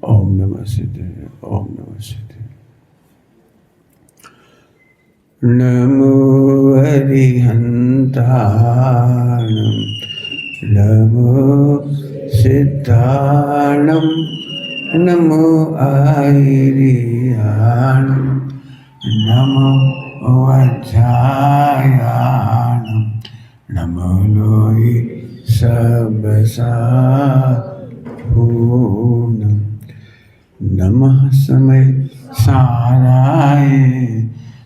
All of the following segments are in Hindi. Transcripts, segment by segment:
ओम नमः सिद्धाय, ओम नमः सिद्धाय। नमो हरिहन्ताणं, नमो सिद्धाणं, नमो आयर्याणं, नमो वज्रायाणं, नमो लोहि सबसाहूणं, नमः समय साराय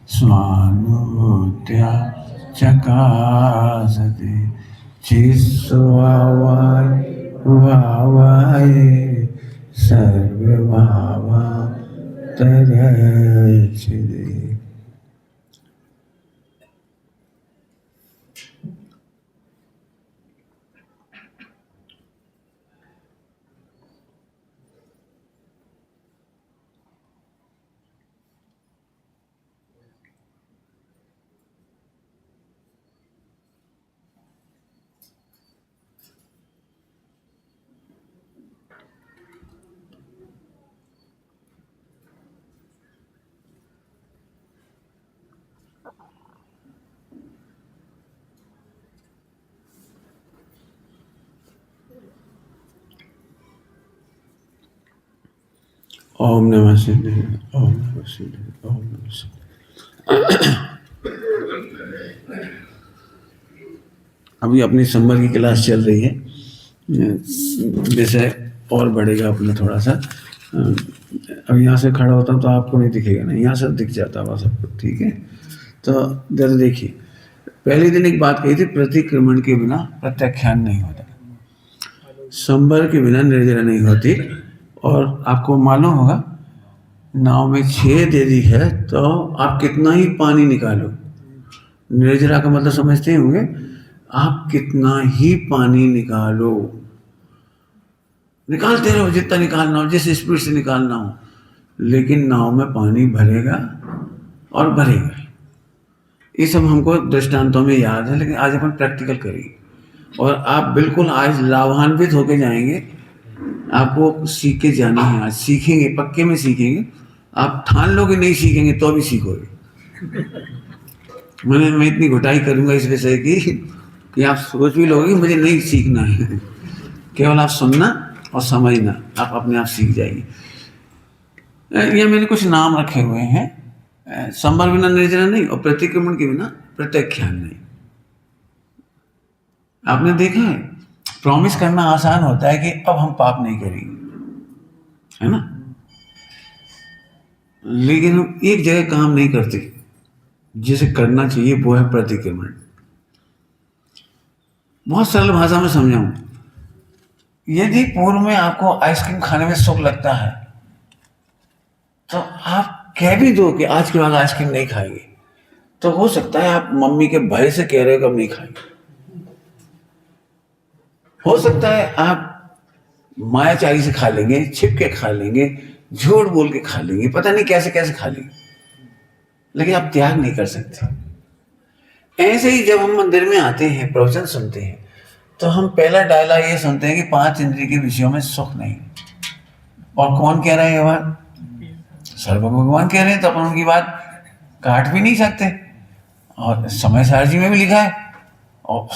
स्वानुभूत्या चकासते चिस्वावाय वावाय सर्वभावा तरचिदे। ओम नमः शिवाय, ओम नमः शिवाय, ओम नमः शिवाय। अभी अपनी समर की क्लास चल रही है, विषय और बढ़ेगा अपना थोड़ा सा। अब यहाँ से खड़ा होता हूँ तो आपको नहीं दिखेगा, नहीं यहाँ से दिख जाता होगा सबको, ठीक है। तो जरा देखिए, पहले दिन एक बात कही थी, प्रतिक्रमण के बिना प्रत्याख्यान नहीं होता, संबर के बिना निर्जरा नहीं होती। और आपको मालूम होगा, नाव में 6 दे दी है तो आप कितना ही पानी निकालो, निर्जरा का मतलब समझते ही होंगे, आप कितना ही पानी निकालो, निकालते रहो जितना निकालना हो, जिस स्पीड से निकालना हो, लेकिन नाव में पानी भरेगा और भरेगा। ये सब हमको दृष्टांतों में याद है, लेकिन आज अपन प्रैक्टिकल करेंगे और आप बिल्कुल आज लाभान्वित होके जाएंगे। आपको सीख के जाना है, आज सीखेंगे, पक्के में सीखेंगे। आप ठान लोगे नहीं सीखेंगे तो भी सीखोगे। मैं इतनी घुटाई करूंगा इस विषय की कि आप सोच भी लोगे मुझे नहीं सीखना है, केवल आप सुनना और समझना, आप अपने आप सीख जाएंगे। ये मैंने कुछ नाम रखे हुए हैं, संबर बिना निर्जरा नहीं और प्रतिक्रमण के बिना प्रत्याख्यान नहीं। आपने देखा है, प्रॉमिस करना आसान होता है कि अब हम पाप नहीं करेंगे, है ना, लेकिन हम एक जगह काम नहीं करते जिसे करना चाहिए, वो है प्रतिक्रमण। बहुत सरल भाषा में समझाऊं, यदि पूर्व में आपको आइसक्रीम खाने में सुख लगता है तो आप कह भी दो कि आज के बाद आइसक्रीम नहीं खाएंगे, तो हो सकता है आप मम्मी के भय से कह रहे हो कि अब नहीं खाएंगे। हो सकता है आप मायाचारी से खा लेंगे, छिप के खा लेंगे, झूठ बोल के खा लेंगे, पता नहीं कैसे कैसे खा लेंगे, लेकिन आप त्याग नहीं कर सकते। ऐसे ही जब हम मंदिर में आते हैं, प्रवचन सुनते हैं, तो हम पहला डायलॉग ये सुनते हैं कि 5 इंद्रिय के विषयों में सुख नहीं। और कौन कह रहा है ये बात? सर्व भगवान कह रहे हैं, तो अपन उनकी बात काट भी नहीं सकते। और समय सारजी में भी लिखा है और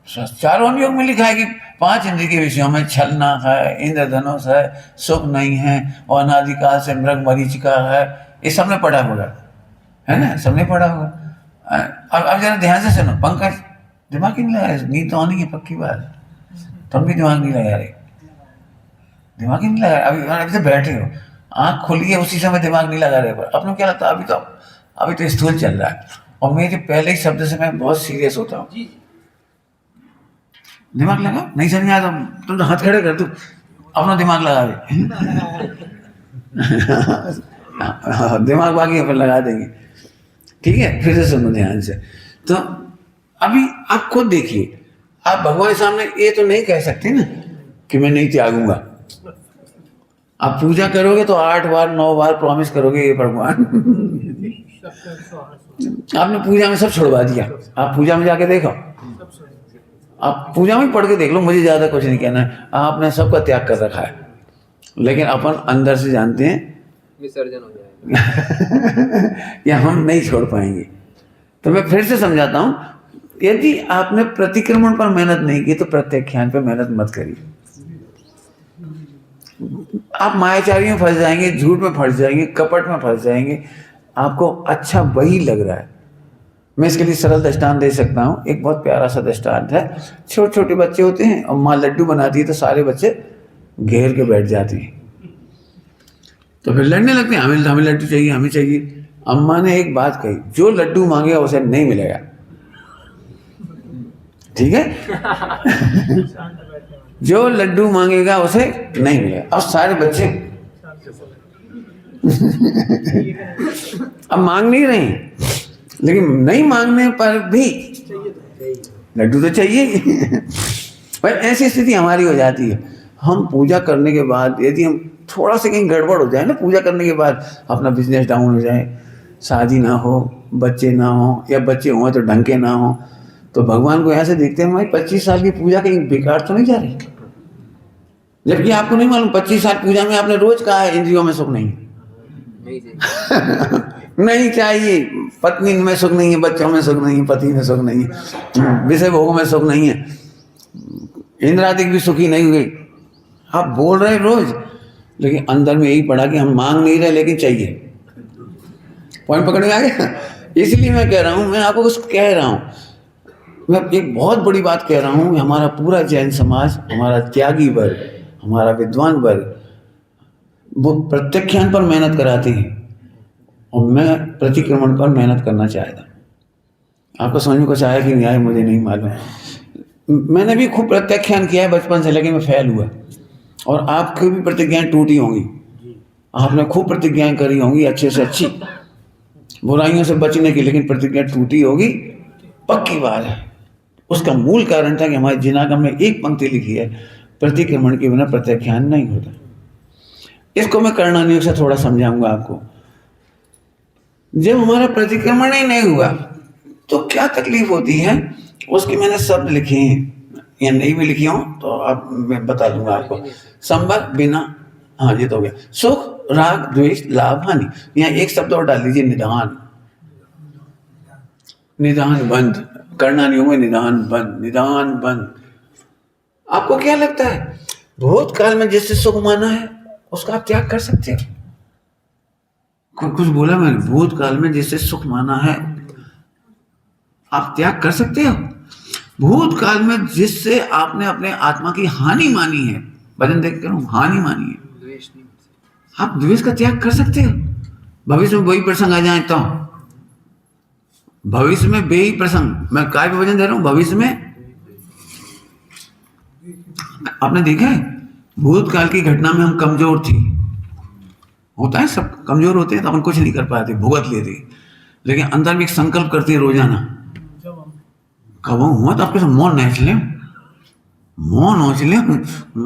चारों योग में लिखा है कि 5 इंद्रिय के विषयों में छलना है, इंद्रधनुष है, सुख नहीं है, और अनादिकाल से मृग मरीचिका है। ये सबने पढ़ा होगा, है ना, सबने पढ़ा होगा। अब जरा ध्यान से सुनो, पंकज दिमाग ही नहीं लगा रहे, नींद तो आनी है पक्की बात, तुम भी दिमाग नहीं लगा रहे, दिमाग ही नहीं लगा रहे। अभी तो बैठे हो, आँख खुली है, उसी समय दिमाग नहीं लगा रहे। पर अपनों क्या लगता है, अभी तो स्थूल चल रहा है, और मेरे पहले ही शब्द से मैं बहुत सीरियस होता हूँ। दिमाग लगा, नहीं समझ आया तो तुम तो हाथ खड़े कर दो, अपना दिमाग लगा दे। दिमाग बाकी अपन लगा देंगे, ठीक है। फिर से सुनो ध्यान से। तो अभी आप खुद देखिए, आप भगवान के सामने ये तो नहीं कह सकते ना कि मैं नहीं त्यागूंगा। आप पूजा करोगे तो 8 बार 9 बार प्रॉमिस करोगे, ये भगवान आपने पूजा में सब छुड़वा दिया। आप पूजा में जाके देखो, आप पूजा में पढ़ के देख लो, मुझे ज्यादा कुछ नहीं कहना है, आपने सबका त्याग कर रखा है। लेकिन अपन अंदर से जानते हैं विसर्जन हो जाएगा या हम नहीं छोड़ पाएंगे। तो मैं फिर से समझाता हूं, यदि आपने प्रतिक्रमण पर मेहनत नहीं की तो प्रत्याख्यान पर मेहनत मत करिए। आप मायाचारी में फंस जाएंगे, झूठ में फंस जाएंगे, कपट में फंस जाएंगे। आपको अच्छा वही लग रहा है। मैं इसके लिए सरल दृष्टांत दे सकता हूँ। एक बहुत प्यारा सा दृष्टांत है। छोटे छोटे बच्चे होते हैं और माँ लड्डू बनाती है तो सारे बच्चे घेर के बैठ जाते हैं, तो फिर लड़ने लगते हैं, हमें लड्डू चाहिए, हमें चाहिए। अम्मा ने एक बात कही, जो लड्डू मांगेगा उसे नहीं मिलेगा, ठीक है? जो लड्डू मांगेगा उसे नहीं मिलेगा। अब सारे बच्चे अब मांग नहीं रहे हैं, लेकिन नहीं मांगने पर भी लड्डू तो चाहिए। पर ऐसी स्थिति हमारी हो जाती है। हम पूजा करने के बाद यदि हम थोड़ा सा कहीं गड़बड़ हो जाए ना, पूजा करने के बाद अपना बिजनेस डाउन हो जाए, शादी ना हो, बच्चे ना हो, या बच्चे हों तो ढंग के ना हो, तो भगवान को ऐसे देखते हैं, हमारी 25 साल की पूजा कहीं बेकार तो नहीं जा रही। जबकि आपको नहीं मालूम 25 साल पूजा में आपने रोज कहा है इंद्रियों में सुख नहीं नहीं चाहिए, पत्नी में सुख नहीं है, बच्चों में सुख नहीं है, पति में सुख नहीं है, विषय भोगों में सुख नहीं है, इंद्रादिक भी सुखी नहीं हुए। आप बोल रहे रोज, लेकिन अंदर में यही पड़ा कि हम मांग नहीं रहे लेकिन चाहिए। पॉइंट पकड़ में आ गया? इसलिए मैं कह रहा हूं, मैं आपको कुछ कह रहा हूं, मैं एक बहुत बड़ी बात कह रहा हूं। हमारा पूरा जैन समाज, हमारा त्यागी वर्ग, हमारा विद्वान वर्ग, वो प्रत्याख्यान पर मेहनत कराते हैं और मैं प्रतिक्रमण पर मेहनत करना चाहता। आपको समझ में कुछ आया कि नहीं आया मुझे नहीं मालूम। मैंने भी खूब प्रत्याख्यान किया है बचपन से, लेकिन मैं फेल हुआ। और आपकी भी प्रतिज्ञाएं टूटी होंगी, आपने खूब प्रतिज्ञाएं करी होंगी अच्छे से अच्छी बुराइयों से बचने की, लेकिन प्रतिज्ञा टूटी होगी, पक्की बात है। उसका मूल कारण था कि हमारे जिनागम में एक पंक्ति लिखी है, प्रतिक्रमण के बिना प्रत्याख्यान नहीं होता। इसको मैं करणानियोग से थोड़ा समझाऊंगा आपको। जब हमारा प्रतिक्रमण ही नहीं हुआ तो क्या तकलीफ होती है, उसके मैंने शब्द लिखे हैं, या नहीं भी लिखी हूं तो अब मैं बता दूंगा आपको। संबंध बिना, हाँ ये तो हो गया, सुख राग द्वेष लाभ हानि। यहाँ एक शब्द और डाल दीजिए, निदान। निदान बंद, करणानियोग में निदान बंद, निदान बंद। आपको क्या लगता है भूतकाल में जिससे सुख माना है उसका आप त्याग कर सकते हो? कुछ बोला मैंने? भूतकाल में जिससे सुख माना है आप त्याग कर सकते हो? भूतकाल में जिससे आपने अपने आत्मा की हानि मानी है, भजन देख कर हानि मानी है, आप द्वेष का त्याग कर सकते हो? भविष्य में वही प्रसंग आ जाए तो, भविष्य में बेही प्रसंग, मैं काय पे वचन दे रहा हूं, भविष्य में आपने देखा है भूतकाल की घटना में हम कमजोर थी, होता है सब कमजोर होते हैं तो अपन कुछ नहीं कर पाते, भुगत लेते, लेकिन अंदर में एक संकल्प करते हैं रोजाना, कब हुआ तो आपके मौन नोच ले, मौन नोच ले,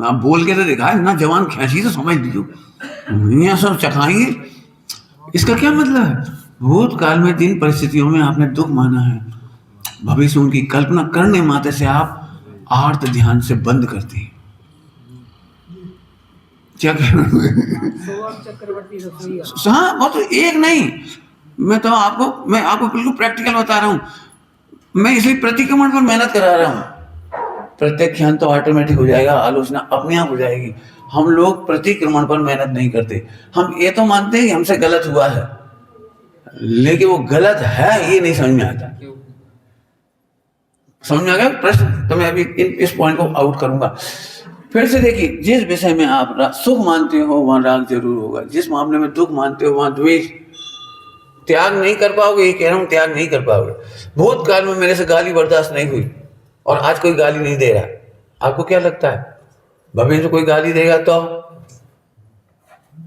आप बोल के तो दिखा ना, जवान खींची तो समझ लीजिए, यहाँ सब चखाएंगे। इसका क्या मतलब है? भूतकाल में जिन परिस्थितियों में आपने दुख माना है, भविष्य उनकी कल्पना करने मात्र से आप आर्त ध्यान से बंद करते हैं। क्या हाँ, वो तो एक नहीं, मैं आपको बिल्कुल प्रैक्टिकल बता रहा हूं। मैं इसलिए प्रतिक्रमण पर मेहनत करा रहा हूं। प्रत्याख्यान तो ऑटोमेटिक हो जाएगा, आलोचना अपने आप हो जाएगी। हम लोग प्रतिक्रमण पर मेहनत नहीं करते। हम ये तो मानते हैं कि हमसे गलत हुआ है, लेकिन वो गलत है ये नहीं समझ में आता। समझ में आ गया प्रश्न? तो मैं अभी इस पॉइंट को आउट करूंगा। फिर से देखिए, जिस विषय में आप सुख मानते हो वहां राग जरूर होगा, जिस मामले में दुख मानते हो वहां द्वेष। त्याग नहीं कर पाओगे, ये कह रहा हूं, त्याग नहीं कर पाओगे। भूतकाल में मेरे से गाली बर्दाश्त नहीं हुई और आज कोई गाली नहीं दे रहा, आपको क्या लगता है भविष्य में कोई गाली देगा तो?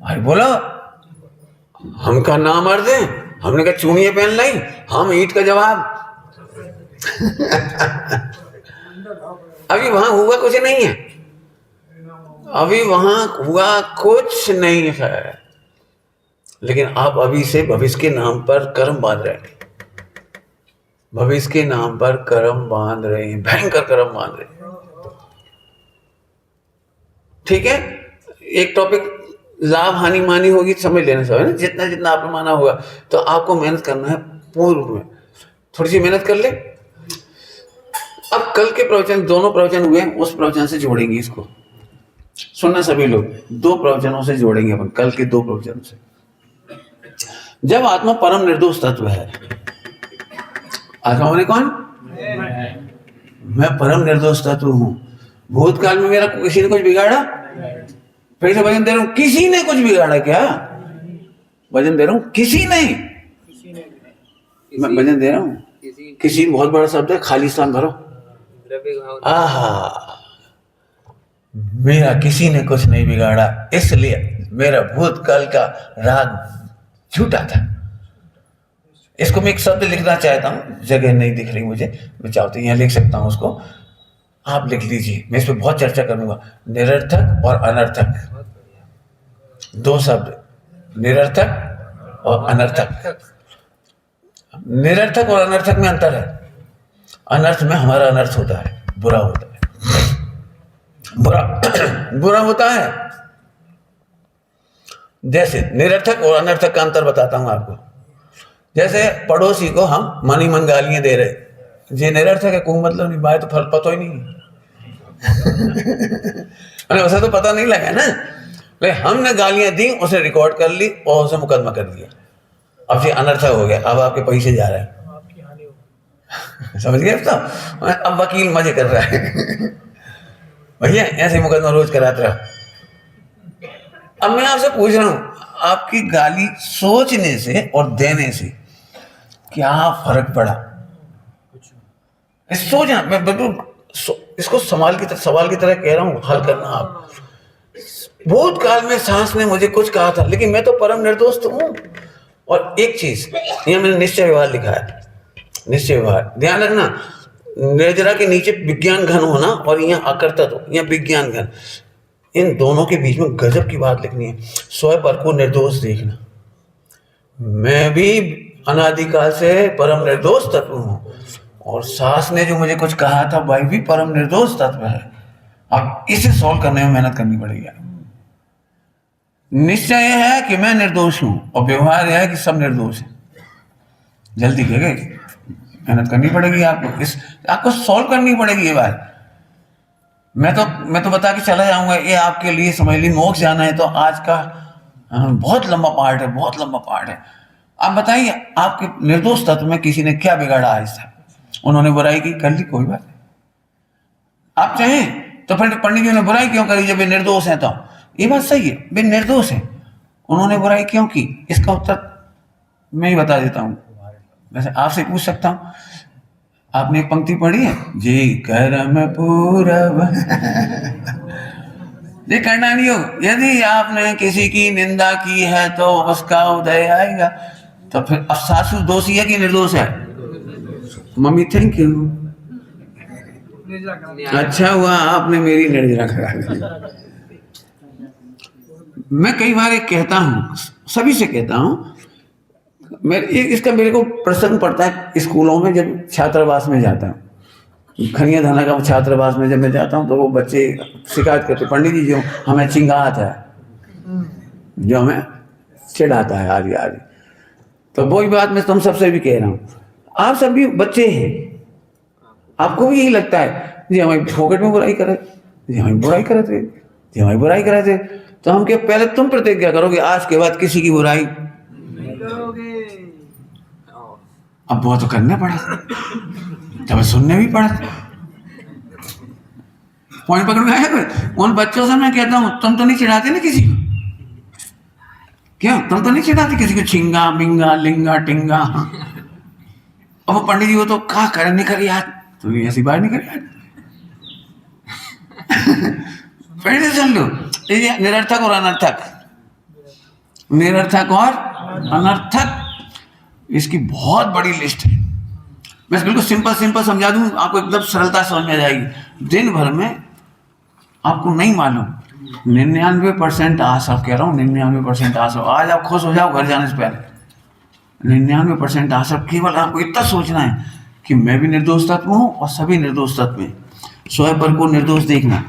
अरे बोला हम का नाम मर दे, हमने कहा चूड़ियां पहन लाई, हम ईंट का जवाब। अभी वहां हुआ कुछ नहीं है, अभी वहां हुआ कुछ नहीं है, लेकिन आप अभी से भविष्य के नाम पर कर्म बांध रहे हैं, भविष्य के नाम पर कर्म बांध रहे हैं, भयंकर कर्म बांध रहे हैं। ठीक है, एक टॉपिक लाभ हानि मानी होगी, समझ लेना सब है ना, जितना जितना आपने माना होगा। तो आपको मेहनत करना है पूर्व में, थोड़ी सी मेहनत कर ले। अब कल के प्रवचन, दोनों प्रवचन हुए, उस प्रवचन से जोड़ेंगे इसको, सुनना सभी लोग, 2 प्रवचनों से जोड़ेंगे अपन, कल के 2 प्रवचन से। जब आत्मा परम निर्दोष तत्व है, आत्मा माने कौन? मैं परम निर्दोष तत्व हूं। भूतकाल में मेरा किसी ने कुछ बिगाड़ा? फिर से वचन दे रहा हूं, किसी ने कुछ बिगाड़ा क्या? वचन दे रहा हूं, किसी ने। मैं वचन दे रहा हूं, किसी बहुत बड़ा शब्द है, खाली स्थान भरो। आहा, मेरा किसी ने कुछ नहीं बिगाड़ा, इसलिए मेरा भूतकाल का राग झूठा था। इसको मैं एक शब्द लिखना चाहता हूं, जगह नहीं दिख रही मुझे, मैं चाहता हूं यहां लिख सकता हूं उसको, आप लिख लीजिए, मैं इस पर बहुत चर्चा करूंगा। निरर्थक और अनर्थक, 2 शब्द, निरर्थक और अनर्थक। निरर्थक और अनर्थक में अंतर है। अनर्थ में हमारा अनर्थ होता है, बुरा होता है, बुरा होता है। जैसे निरर्थक और अनर्थक का अंतर बताता हूं आपको। जैसे पड़ोसी को हम मनी मन गालियां दे रहे, ये निरर्थक है, कोई मतलब नहीं, बात तो फल पता ही नहीं अरे उसे तो पता नहीं लगा ना, लेकिन हमने गालियां दी, उसे रिकॉर्ड कर ली और उसे मुकदमा कर दिया, अब ये अनर्थक हो गया, अब आपके पैसे जा रहे हैं समझ गए? तो अब वकील मजे कर रहा है भैया ऐसे मुकदमा रोज कराता रहा। अब मैं आपसे पूछ रहा हूं, आपकी गाली सोचने से और देने से क्या फर्क पड़ा? सोचना, मैं बिल्कुल इसको सवाल की तरह कह रहा हूं, हल करना आप। भूतकाल में सास ने मुझे कुछ कहा था, लेकिन मैं तो परम निर्दोष तो हूं। और एक चीज यहां मैंने निश्चय व्यवहार लिखा है, निश्चय व्यवहार ध्यान रखना, निर्जरा के नीचे विज्ञान घन होना और यहाँ अकर्ता तो यहाँ विज्ञान घन, इन दोनों के बीच में गजब की बात लिखनी है। स्वयं पर को निर्दोष देखना, मैं भी अनादिकाल से परम निर्दोष तत्व हूं, और सास ने जो मुझे कुछ कहा था वह भी परम निर्दोष तत्व है। अब इसे सॉल्व करने में मेहनत करनी पड़ेगी। निश्चय यह है कि मैं निर्दोष हूं और व्यवहार यह है कि सब निर्दोष है। जल्दी कह गए, मेहनत करनी पड़ेगी आपको, आपको सॉल्व करनी पड़ेगी ये बात। मैं तो बता के चला जाऊंगा, ये आपके लिए समझ ली, मोक्ष जाना है तो आज का बहुत लंबा पार्ट है, बहुत लंबा पार्ट है। आप बताइए, आपके निर्दोष तत्व में किसी ने क्या बिगाड़ा आज तक? उन्होंने बुराई की, कर ली, कोई बात नहीं। आप चाहें तो फिर पंडित जी ने बुराई क्यों करी जब वे निर्दोष हैं? तो ये बात सही है, वे निर्दोष हैं, उन्होंने बुराई क्यों की? इसका उत्तर मैं ही बता देता हूं। वैसे आपसे पूछ सकता हूं, आपने एक पंक्ति पढ़ी है, जी करम पूरब ये करना नहीं हो, यदि आपने किसी की निंदा की है तो उसका उदय आएगा। तो फिर अब सासू दोषी है कि निर्दोष है? मम्मी थैंक यू, अच्छा हुआ आपने मेरी निर्जरा करा दी। मैं कई बार एक कहता हूं, सभी से कहता हूं, इसका मेरे को प्रसन्न पड़ता है स्कूलों में जब छात्रावास में जाता हूँ, खनिया धाना का छात्रावास में जब मैं जाता हूँ तो वो बच्चे शिकायत करते, पंडित जी जो हमें चिंगाता है, जो हमें चिढ़ाता है आदि आदि। तो वही बात मैं तुम सबसे भी कह रहा हूँ, आप सब भी बच्चे हैं, आपको भी यही लगता है जी हमारी फोकट में बुराई करे, जी हमारी बुराई करे थे, जी हमारी बुराई करे थे। तो हम क्या पहले तुम प्रतिज्ञा करोगे आज के बाद किसी की बुराई नहीं करोगे? अब वो तो करना पड़ा, जब सुनने भी पड़ा। पॉइंट पकड़ में आया? उन बच्चों से मैं कहता हूं, तुम तो नहीं चिढ़ाते ना किसी को, क्या तुम तो नहीं चिढ़ाते किसी को छिंगा मिंगा लिंगा टिंगा? अब वो पंडित जी वो तो कहा करे नहीं करे यार, तो ऐसी बात नहीं करे यार फिर से सुन लो, निरर्थक और अनर्थक, निरर्थक और अनर्थक, इसकी बहुत बड़ी लिस्ट है। मैं बिल्कुल सिंपल समझा दूं, आपको एकदम सरलता समझ में आ जाएगी। दिन भर में आपको नहीं मालूम 99% आशा, कह रहा हूँ 99% आशा, आज आप खुश हो जाओ घर जाने से पहले। 99% आशा, केवल आपको इतना सोचना है कि मैं भी निर्दोष तत्व हूँ और सभी निर्दोष तत्व हैं। स्वयं पर को निर्दोष देखना,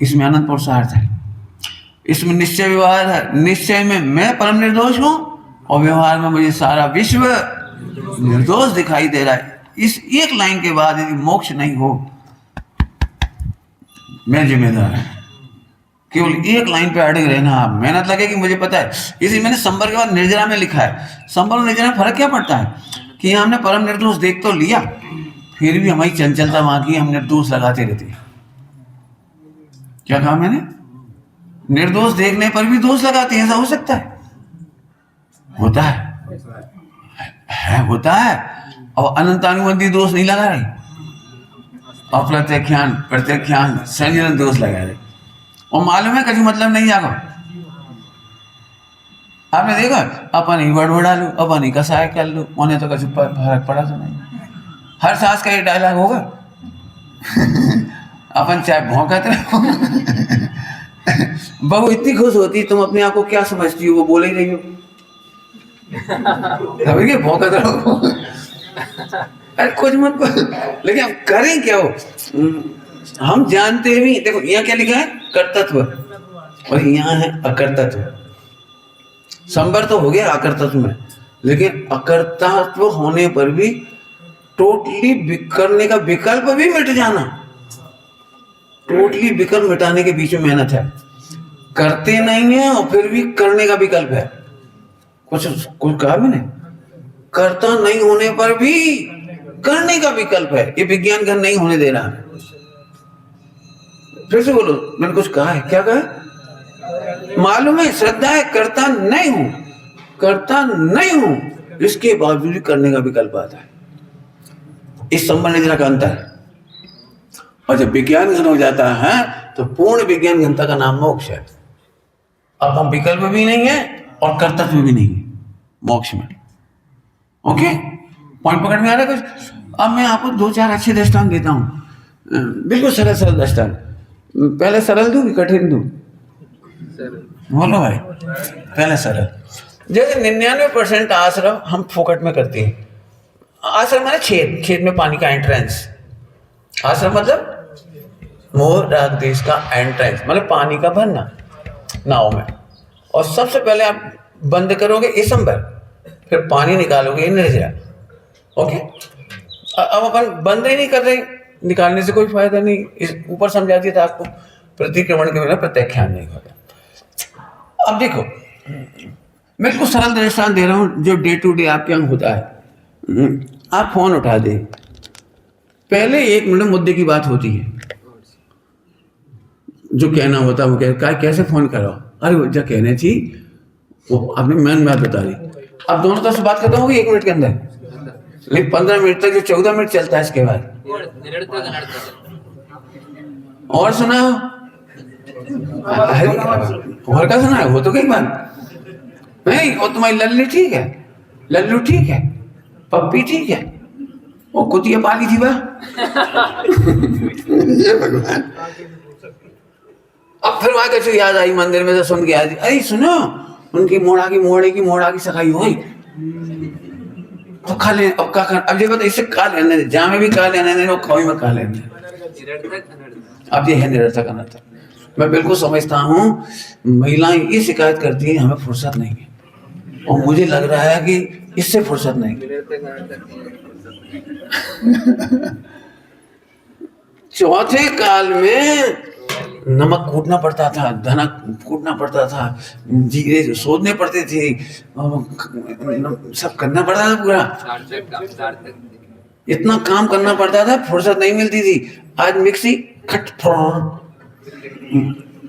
इसमें अनंत पुरुषार्थ है, इसमें निश्चय व्यवहार है। निश्चय में मैं परम निर्दोष हूं और व्यवहार में मुझे सारा विश्व निर्दोष दिखाई दे रहा है। इस एक लाइन के बाद यदि मोक्ष नहीं हो, मैं जिम्मेदार है। केवल एक लाइन पे अड़े रहना, आप मेहनत लगेगी, मुझे पता है। इसी मैंने संबर के बाद निर्जरा में लिखा है। संबर और निर्जरा में फर्क क्या पड़ता है कि हमने परम निर्दोष देख तो लिया, फिर भी हमारी चंचलता वहां की, हम निर्दोष लगाते रहते हैं। क्या कहा मैंने? निर्दोष देखने पर भी दोष लगाते हैं, ऐसा हो सकता है? होता है होता है। और अनंतानुबंधी दोष नहीं लगा रही, अप्रत्यख्यान प्रत्यख्यान संयोजन दोष लगा रहे, और मालूम है कभी मतलब नहीं जागा। आपने देखा, अपन ही वर्ड डालू, अपन ही कसाय कर लू, उन्हें तो कभी फर्क पड़ा तो नहीं। हर सांस का ये डायलॉग होगा। अपन चाहे भौंकते रहो। बहू इतनी खुश होती, तुम अपने आप को क्या समझती हो, वो बोले ही नहीं हो। भौंकते रहो, अरे कुछ मत बोल, लेकिन अब करें क्या हो? हम जानते भी। देखो यहाँ क्या लिखा है? कर्तत्व, और यहाँ है अकर्तत्व। संबर तो हो गया अकर्तत्व में, लेकिन अकर्तत्व होने पर भी टोटली करने का विकल्प भी मिट जाना। टोटली विकल्प मिटाने के बीच में मेहनत है। करते नहीं है और फिर भी करने का विकल्प है। कुछ कहा मैंने? करता नहीं होने पर भी करने का विकल्प है। ये विज्ञान घर नहीं होने दे रहा है। फिर से बोलो, मैंने कुछ कहा है? क्या कहा? मालूम है, श्रद्धा है, करता नहीं हूं, करता नहीं हूं, इसके बावजूद भी करने का विकल्प आता है। इस संबंध निद्रा का अंतर है। और जब विज्ञान घन हो जाता है तो पूर्ण विज्ञान घनता का नाम मोक्ष है। अब हम विकल्प भी नहीं है और कर्तव्य भी नहीं है मोक्ष में। ओके, पॉइंट पकड़ में आ रहा है कुछ? अब मैं आपको 2-4 अच्छे दृष्टांत देता हूं, बिल्कुल सरल सरल दृष्टांत। पहले सरल दूं कि कठिन दूं? बोलो भाई, पहले सरल। जैसे 99% आश्रम हम फोकट में करते हैं। आश्रम माने छेद, छेद में पानी का एंट्रेंस। आश्रम मतलब मोह राग देश का एंट्रेंस, मतलब पानी का भरना नाव में। और सबसे पहले आप बंद करोगे इसंबर, फिर पानी निकालोगे निर्जरा। ओके, अब अपन बंद ही नहीं कर रहे, निकालने से कोई फायदा नहीं। इस ऊपर समझा दिया था आपको, प्रतिक्रमण के बिना प्रत्याख्यान नहीं होता। अब देखो, मैं कुछ सरल दृष्टांत दे रहा हूं जो डे टू डे आपके यहाँ होता है। आप फोन उठा दे, पहले 1 मिनट मुद्दे की बात होती है, जो कहना होता है वो कैसे फोन करो, अरे वो जो कहने थी वो आपने मैन बात बता दी। अब दोनों तरफ से बात खत्म होगी 1 मिनट के अंदर, लेकिन 15 मिनट तक, जो 14 मिनट चलता है इसके बाद और सुना और क्या सुना है? वो तो कई बात नहीं। और तुम्हारी लल्ली ठीक है, लल्लू ठीक है, पप्पी ठीक है, वो कुतिया पाली थी बा। ये भगवान। अब फिर वहां कैसे याद आई, मंदिर में से सुन के आई, अरे सुनो उनकी मोड़ा की सगाई हुई, तो खा ले। अब क्या कर, अब ये बता, इससे खा लेने दे, जहाँ में भी खा लेने दे, वो खोई में खा लेने। अब ये है निरर्थक अनर्थक। मैं बिल्कुल समझता हूँ महिलाएं ये शिकायत करती हैं हमें फुर्सत नहीं है, और मुझे लग रहा है कि इससे फुर्सत नहीं। चौथे काल में नमक कूटना पड़ता था, धना कूटना पड़ता था, जीरे सोधने पड़ते थे, सब करना पड़ता था पूरा। इतना काम करना पड़ता था, फुर्सत नहीं मिलती थी। आज मिक्सी खट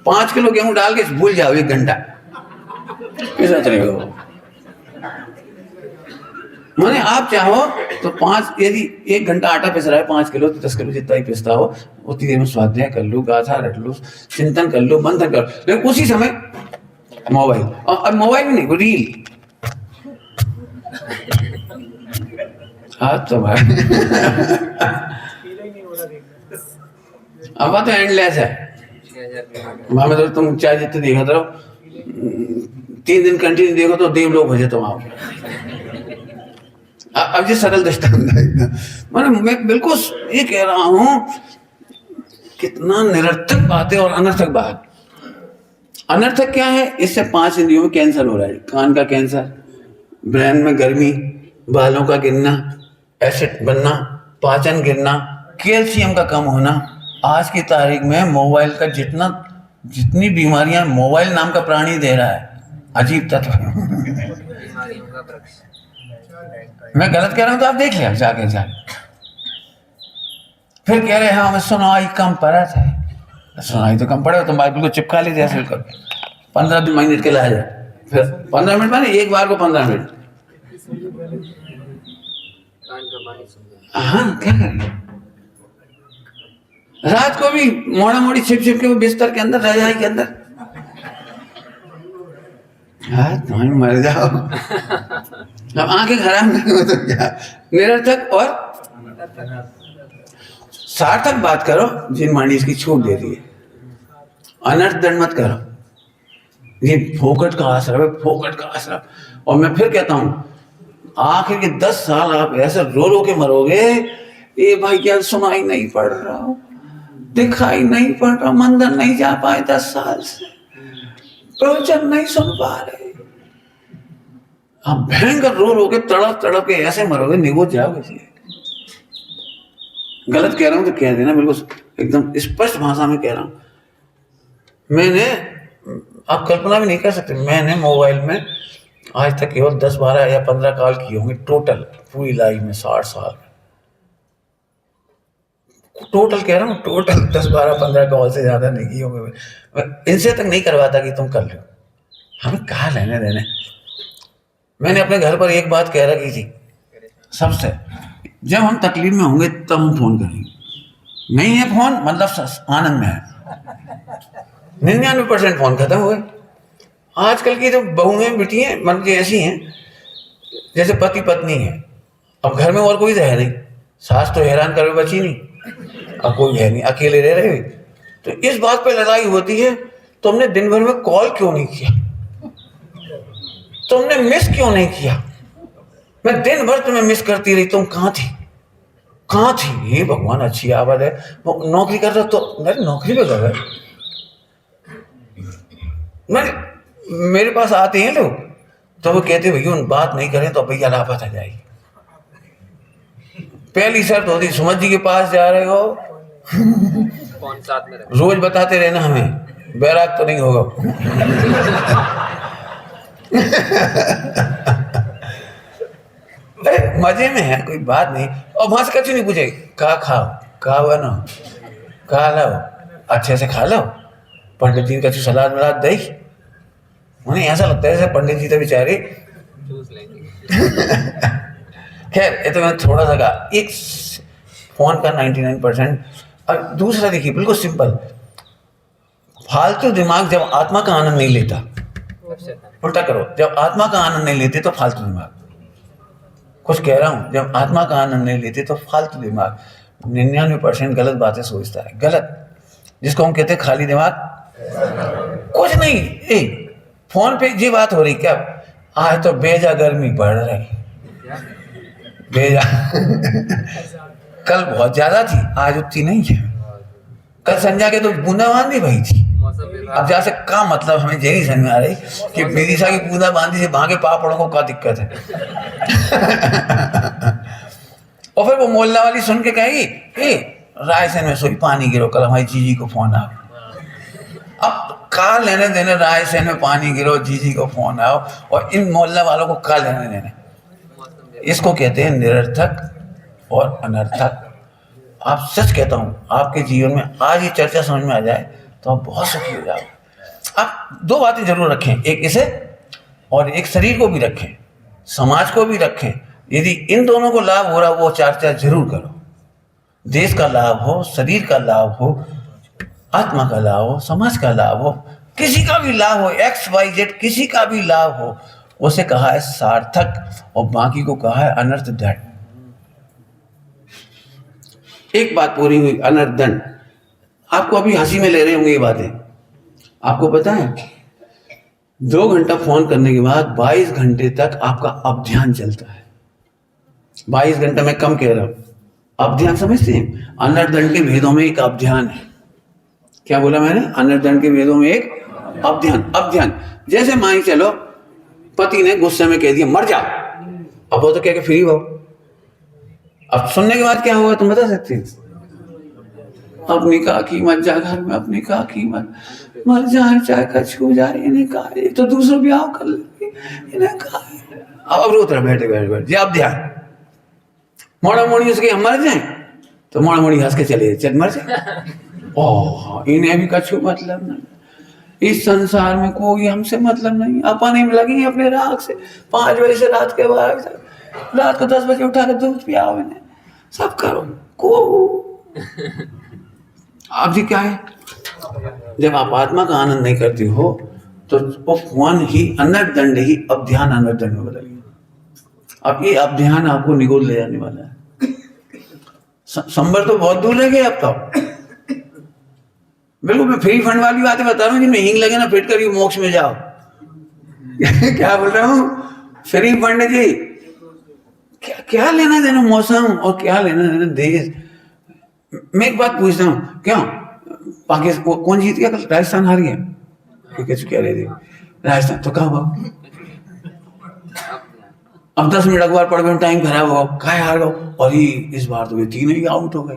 5 किलो गेहूं डाल के भूल जाओ 1 घंटा, कैसा चलेगा? माने आप चाहो तो 5, यदि 1 घंटा आटा पिस रहा है 5 किलो तो 10 किलो जितना ही पिसता हो उतनी देर में स्वाध्याय कर लो, गाथा रट लो, चिंतन कर लो, मंथन कर लो, लेकिन उसी समय मोबाइल। और अब मोबाइल भी नहीं, रील। तो भाई अब तो एंडलेस है। वहां में तो तुम चाहे जितने देखा रहो, 3 दिन कंटिन्यू देखो तो देवलोक हो जाए तुम आप। अब ये सरल दृष्टांत है। मैं बिल्कुल ये कह रहा हूं कितना निरर्थक बात है और अनर्थक बात। अनर्थक क्या है? इससे 5 इंद्रियों में कैंसर हो रहा है। कान का कैंसर, ब्रेन में गर्मी, बालों का गिरना, एसिड बनना, पाचन गिरना, कैल्शियम का कम होना। आज की तारीख में मोबाइल का जितनी बीमारियां मोबाइल नाम का प्राणी दे रहा है, अजीब तत्व। बीमारियों का वृक्ष। मैं गलत कह रहा हूं तो आप देख लिया जाके। फिर कह रहे हैं हमें सुनाई कम पड़त है। सुनाई तो कम पड़े, तुम बाइबल को चिपका लीजिए ऐसे कर 15 मिनट के ला जाए। फिर 15 मिनट माने एक बार को 15 मिनट। कान का पानी सूख जाए। हाँ, क्या करें? रात को भी मोड़ा मोड़ी छिप छिप के वो बिस्तर के अंदर, रजाई के अंदर। हाँ, तुम मर जाओ। अब आंखें खराब नहीं हो तो क्या? निरर्थक और सार्थक बात करो। जिन मानी इसकी छूट दे दी है, अनर्थ दंड मत करो। ये फोकट का आश्रम है, फोकट का आश्रम। और मैं फिर कहता हूं, आखिर के 10 साल आप ऐसे रो रो के मरोगे। ये भाई क्या सुनाई नहीं पड़ रहा, दिखाई नहीं पड़ रहा, मंदिर नहीं जा पाए 10 साल से, प्रवचन नहीं सुन पा रहे। आप भयंकर रो रो के तड़प तड़प के ऐसे मरोगे, निगो जाओगे। गलत कह रहा हूं तो कह देना, बिल्कुल एकदम स्पष्ट भाषा में कह रहा हूं। मैंने, आप कल्पना भी नहीं कर सकते, मैंने मोबाइल में आज तक केवल 10, 12 या 15 कॉल किए होंगे टोटल, पूरी लाइफ में 60 साल में। टोटल कह रहा हूँ, टोटल 10, 12, 15 कॉल से ज्यादा नहीं किए होंगे। इनसे तक नहीं करवाता कि तुम कर लो, हमें कहा लेने देने। मैंने अपने घर पर एक बात कह रखी थी सबसे, जब हम तकलीफ में होंगे तब हम फोन करेंगे। नहीं है फोन मतलब आनंद में है। 99% फोन खत्म हो गए। आजकल की जो बहुएं बिटियां मन की ऐसी हैं जैसे पति पत्नी है। अब घर में और कोई तो है नहीं, सास तो हैरान करे बची नहीं, अब कोई है नहीं, अकेले रह रहे। तो इस बात पे लड़ाई होती है, तुमने दिन भर में कॉल क्यों नहीं किया, तुमने मिस क्यों नहीं किया, मैं दिन भर तुम्हें मिस करती रही, तुम कहाँ थी, कहाँ थी। ये भगवान अच्छी आवाज है, वो नौकरी कर रहा तो मेरी नौकरी पे कर रहा है। मेरे पास आते हैं लोग तो वो कहते भैया उन बात नहीं करें तो भैया लापता आ जाएगी। पहली शर्त होती, सुमन जी के पास जा रहे हो फोन साथ में रखें। रोज बताते रहना, हमें बैराग तो नहीं होगा। मजे में है, कोई बात नहीं। और वहां से कुछ नहीं पूछे, का खाओ, का बनो, का लाओ, अच्छे से खा लो, पंडित जी का सलाद मिलाद दही। उन्हें ऐसा लगता है जैसे पंडित जी तो बेचारे चूस लेंगे। खैर, ये तो मैं थोड़ा सा कहा। एक फोन का 99%। और दूसरा देखिए, बिल्कुल सिंपल, फालतू दिमाग जब आत्मा का आनंद नहीं लेता, उल्टा करो, जब आत्मा का आनंद नहीं लेते तो फालतू दिमाग। कुछ कह रहा हूं, जब आत्मा का आनंद नहीं लेते तो फालतू दिमाग 99% गलत बातें सोचता है। गलत, जिसको हम कहते हैं खाली दिमाग। कुछ नहीं, फोन पे ये बात हो रही क्या, आज तो बेजा गर्मी बढ़ रही, बेजा कल बहुत ज्यादा थी, आज उतनी नहीं है। कल संध्या के तो बूंदाबांदी भई थी। अब जैसे का मतलब हमें यही समझ में आ रही कि विदिशा की बूंदाबांदी से वहां के पापड़ों को क्या दिक्कत है। और फिर वो मोहल्ला वाली सुन के कहेगी, रायसेन में सोई पानी गिरो, कल हमारी जीजी को फोन आओ। अब का लेने देने, रायसेन में पानी गिरो, जीजी को फोन आओ, और इन मोहल्ला वालों को का लेने देने। इसको कहते हैं निरर्थक और अनर्थक। आप सच कहता हूं, आपके जीवन में आज ये चर्चा समझ में आ जाए तो आप बहुत सुखी हो जाओगे। आप 2 बातें जरूर रखें, एक इसे और एक शरीर को भी रखें, समाज को भी रखें। यदि इन दोनों को लाभ हो रहा वो चर्चा जरूर करो। देश का लाभ हो, शरीर का लाभ हो, आत्मा का लाभ हो, समाज का लाभ हो, किसी का भी लाभ हो, XYZ किसी का भी लाभ हो, उसे कहा है सार्थक और बाकी को कहा है अनर्थ दंड। एक बात पूरी हुई, अनर्थ दंड। आपको अभी हंसी में ले रहे होंगे ये बातें। आपको पता है 2 घंटा फोन करने के बाद 22 घंटे तक आपका अभिध्यान चलता है। 22 घंटा मैं कम कह रहा हूं। अभिध्यान समझते हैं? अनर्थ दंड के भेदों में एक अभिध्यान है। क्या बोला मैंने? अनर्दंड के वेदों में एक अवध्यान। अवध्यान जैसे मान ही चलो पति ने गुस्से में कह दिया मर जा, अब वो तो क्या फ्री हो। अब सुनने के बाद क्या होगा तुम बता सकते हो? अपनी काकी मत जा घर में, अपनी काकी मत मर जाए, चाहे कछू जाए, इन्हें कहा ये तो दूसरा ब्याह कर ले, इन्हें कहा। अब रोत रहा बैठे बैठे बैठे अब ध्यान मोड़ा मोड़ी उसके हम मर जाए तो मोड़ा मोड़ी हंस के चले चल मर जाए। ओह इन्हें भी कछू मतलब नहीं, इस संसार में कोई हमसे मतलब नहीं, अपन ही लगी अपने राग से 5 बजे से रात के 12 बजे तक, रात को 10 बजे उठा के दूध पियाओ इन्हें, सब करो को। अब जी क्या है, जब आप आत्मा का आनंद नहीं करती हो तो मन ही अनर्दंड ही अवध्यान अनर्दंड में बदल गया। अब ये अवध्यान आपको निगोल ले जाने वाला है। संबर तो बहुत दूर रह गए अब तो। बिल्कुल मैं फ्री फंड वाली बातें बता रहा हूँ, जिनमें हींग लगे ना फिट करिए मोक्ष में जाओ। क्या बोल रहा हूँ? फ्री फंड जी, क्या क्या लेना देना मौसम और क्या लेना देना देश। मैं एक बात पूछता हूँ, क्यों पाकिस्तान कौन जीत गया कल? राजस्थान हार गया, कह रहे थे राजस्थान, तो कहा भाव अब 10 मिनट अखबार पढ़ गए, टाइम खराब हो कहा हार गो, और ही इस बार तो वे 3 ही आउट हो गए।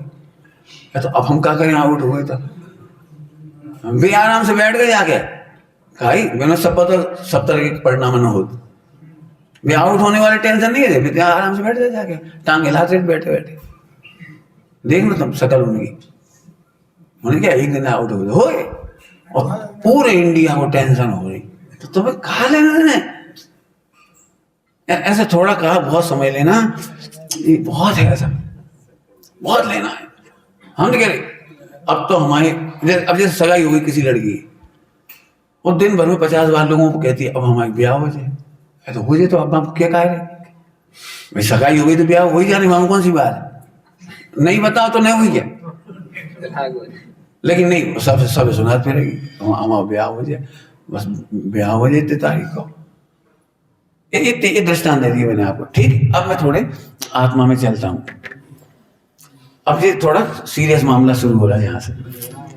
तो अब हम क्या करें, आउट हो गए तो हम भी आराम से बैठ गए जाके, खाई मैंने सब तरह के परिणाम न हो, वे आउट होने वाले टेंशन नहीं है, फिर आराम से बैठ गए जाके, टांग हिलाते बैठे बैठे। देख लो तुम शकल उनकी, उन्हें क्या एक दिन आउट हो गए और पूरे इंडिया को टेंशन हो रही, तो तुम्हें कहा लेना देना। ऐसा थोड़ा कहा बहुत समझ लेना, ये बहुत है, ऐसा बहुत लेना है। हम तो कह रहे अब तो हमारे अब जैसे सगाई हो गई किसी लड़की और दिन भर में 50 बार लोगों को कहती है अब हमारे ब्याह हो जाए, तो हो जाए, तो अब आप क्या कह रहे भाई, सगाई हो गई तो ब्याह हो ही जाने, वहां कौन सी बात है, नहीं बताओ तो नहीं हुई क्या। लेकिन नहीं सब सुनाते रहेगी हमारा ब्याह हो जाए, बस ब्याह हो जाए 3 तारीख को। ये दृष्टांत दे दिया मैंने आपको, ठीक। अब मैं थोड़े आत्मा में चलता हूँ। अब ये थोड़ा सीरियस मामला शुरू हो रहा है यहाँ से,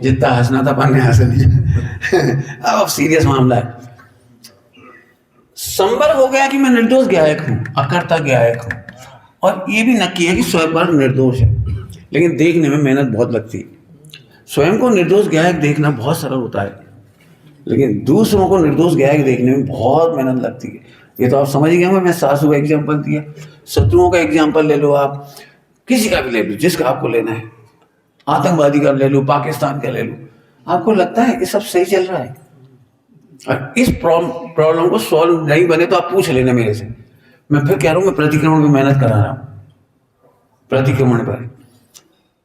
जितना हंसना था पन्ने हंस नहीं। अब सीरियस मामला है। संबर हो गया कि मैं निर्दोष गायक हूँ, अकर्ता गायक हूँ, और ये भी नक्की है कि स्वयं पर निर्दोष है, लेकिन देखने में मेहनत बहुत लगती है। स्वयं को निर्दोष गायक देखना बहुत सरल होता है, लेकिन दूसरों को निर्दोष गायक देखने में बहुत मेहनत लगती है। ये तो आप समझ गए होंगे, मैं सासू का एग्जाम्पल दिया, शत्रुओं का एग्जाम्पल ले लो, आप किसी का भी ले लो, जिसका आपको लेना है, आतंकवादी का ले लो, पाकिस्तान का ले लो, आपको लगता है ये सब सही चल रहा है। और इस प्रॉब्लम को सॉल्व नहीं बने तो आप पूछ लेना मेरे से, मैं फिर कह रहा हूँ मैं प्रतिक्रमण की मेहनत करा रहा हूँ। प्रतिक्रमण पर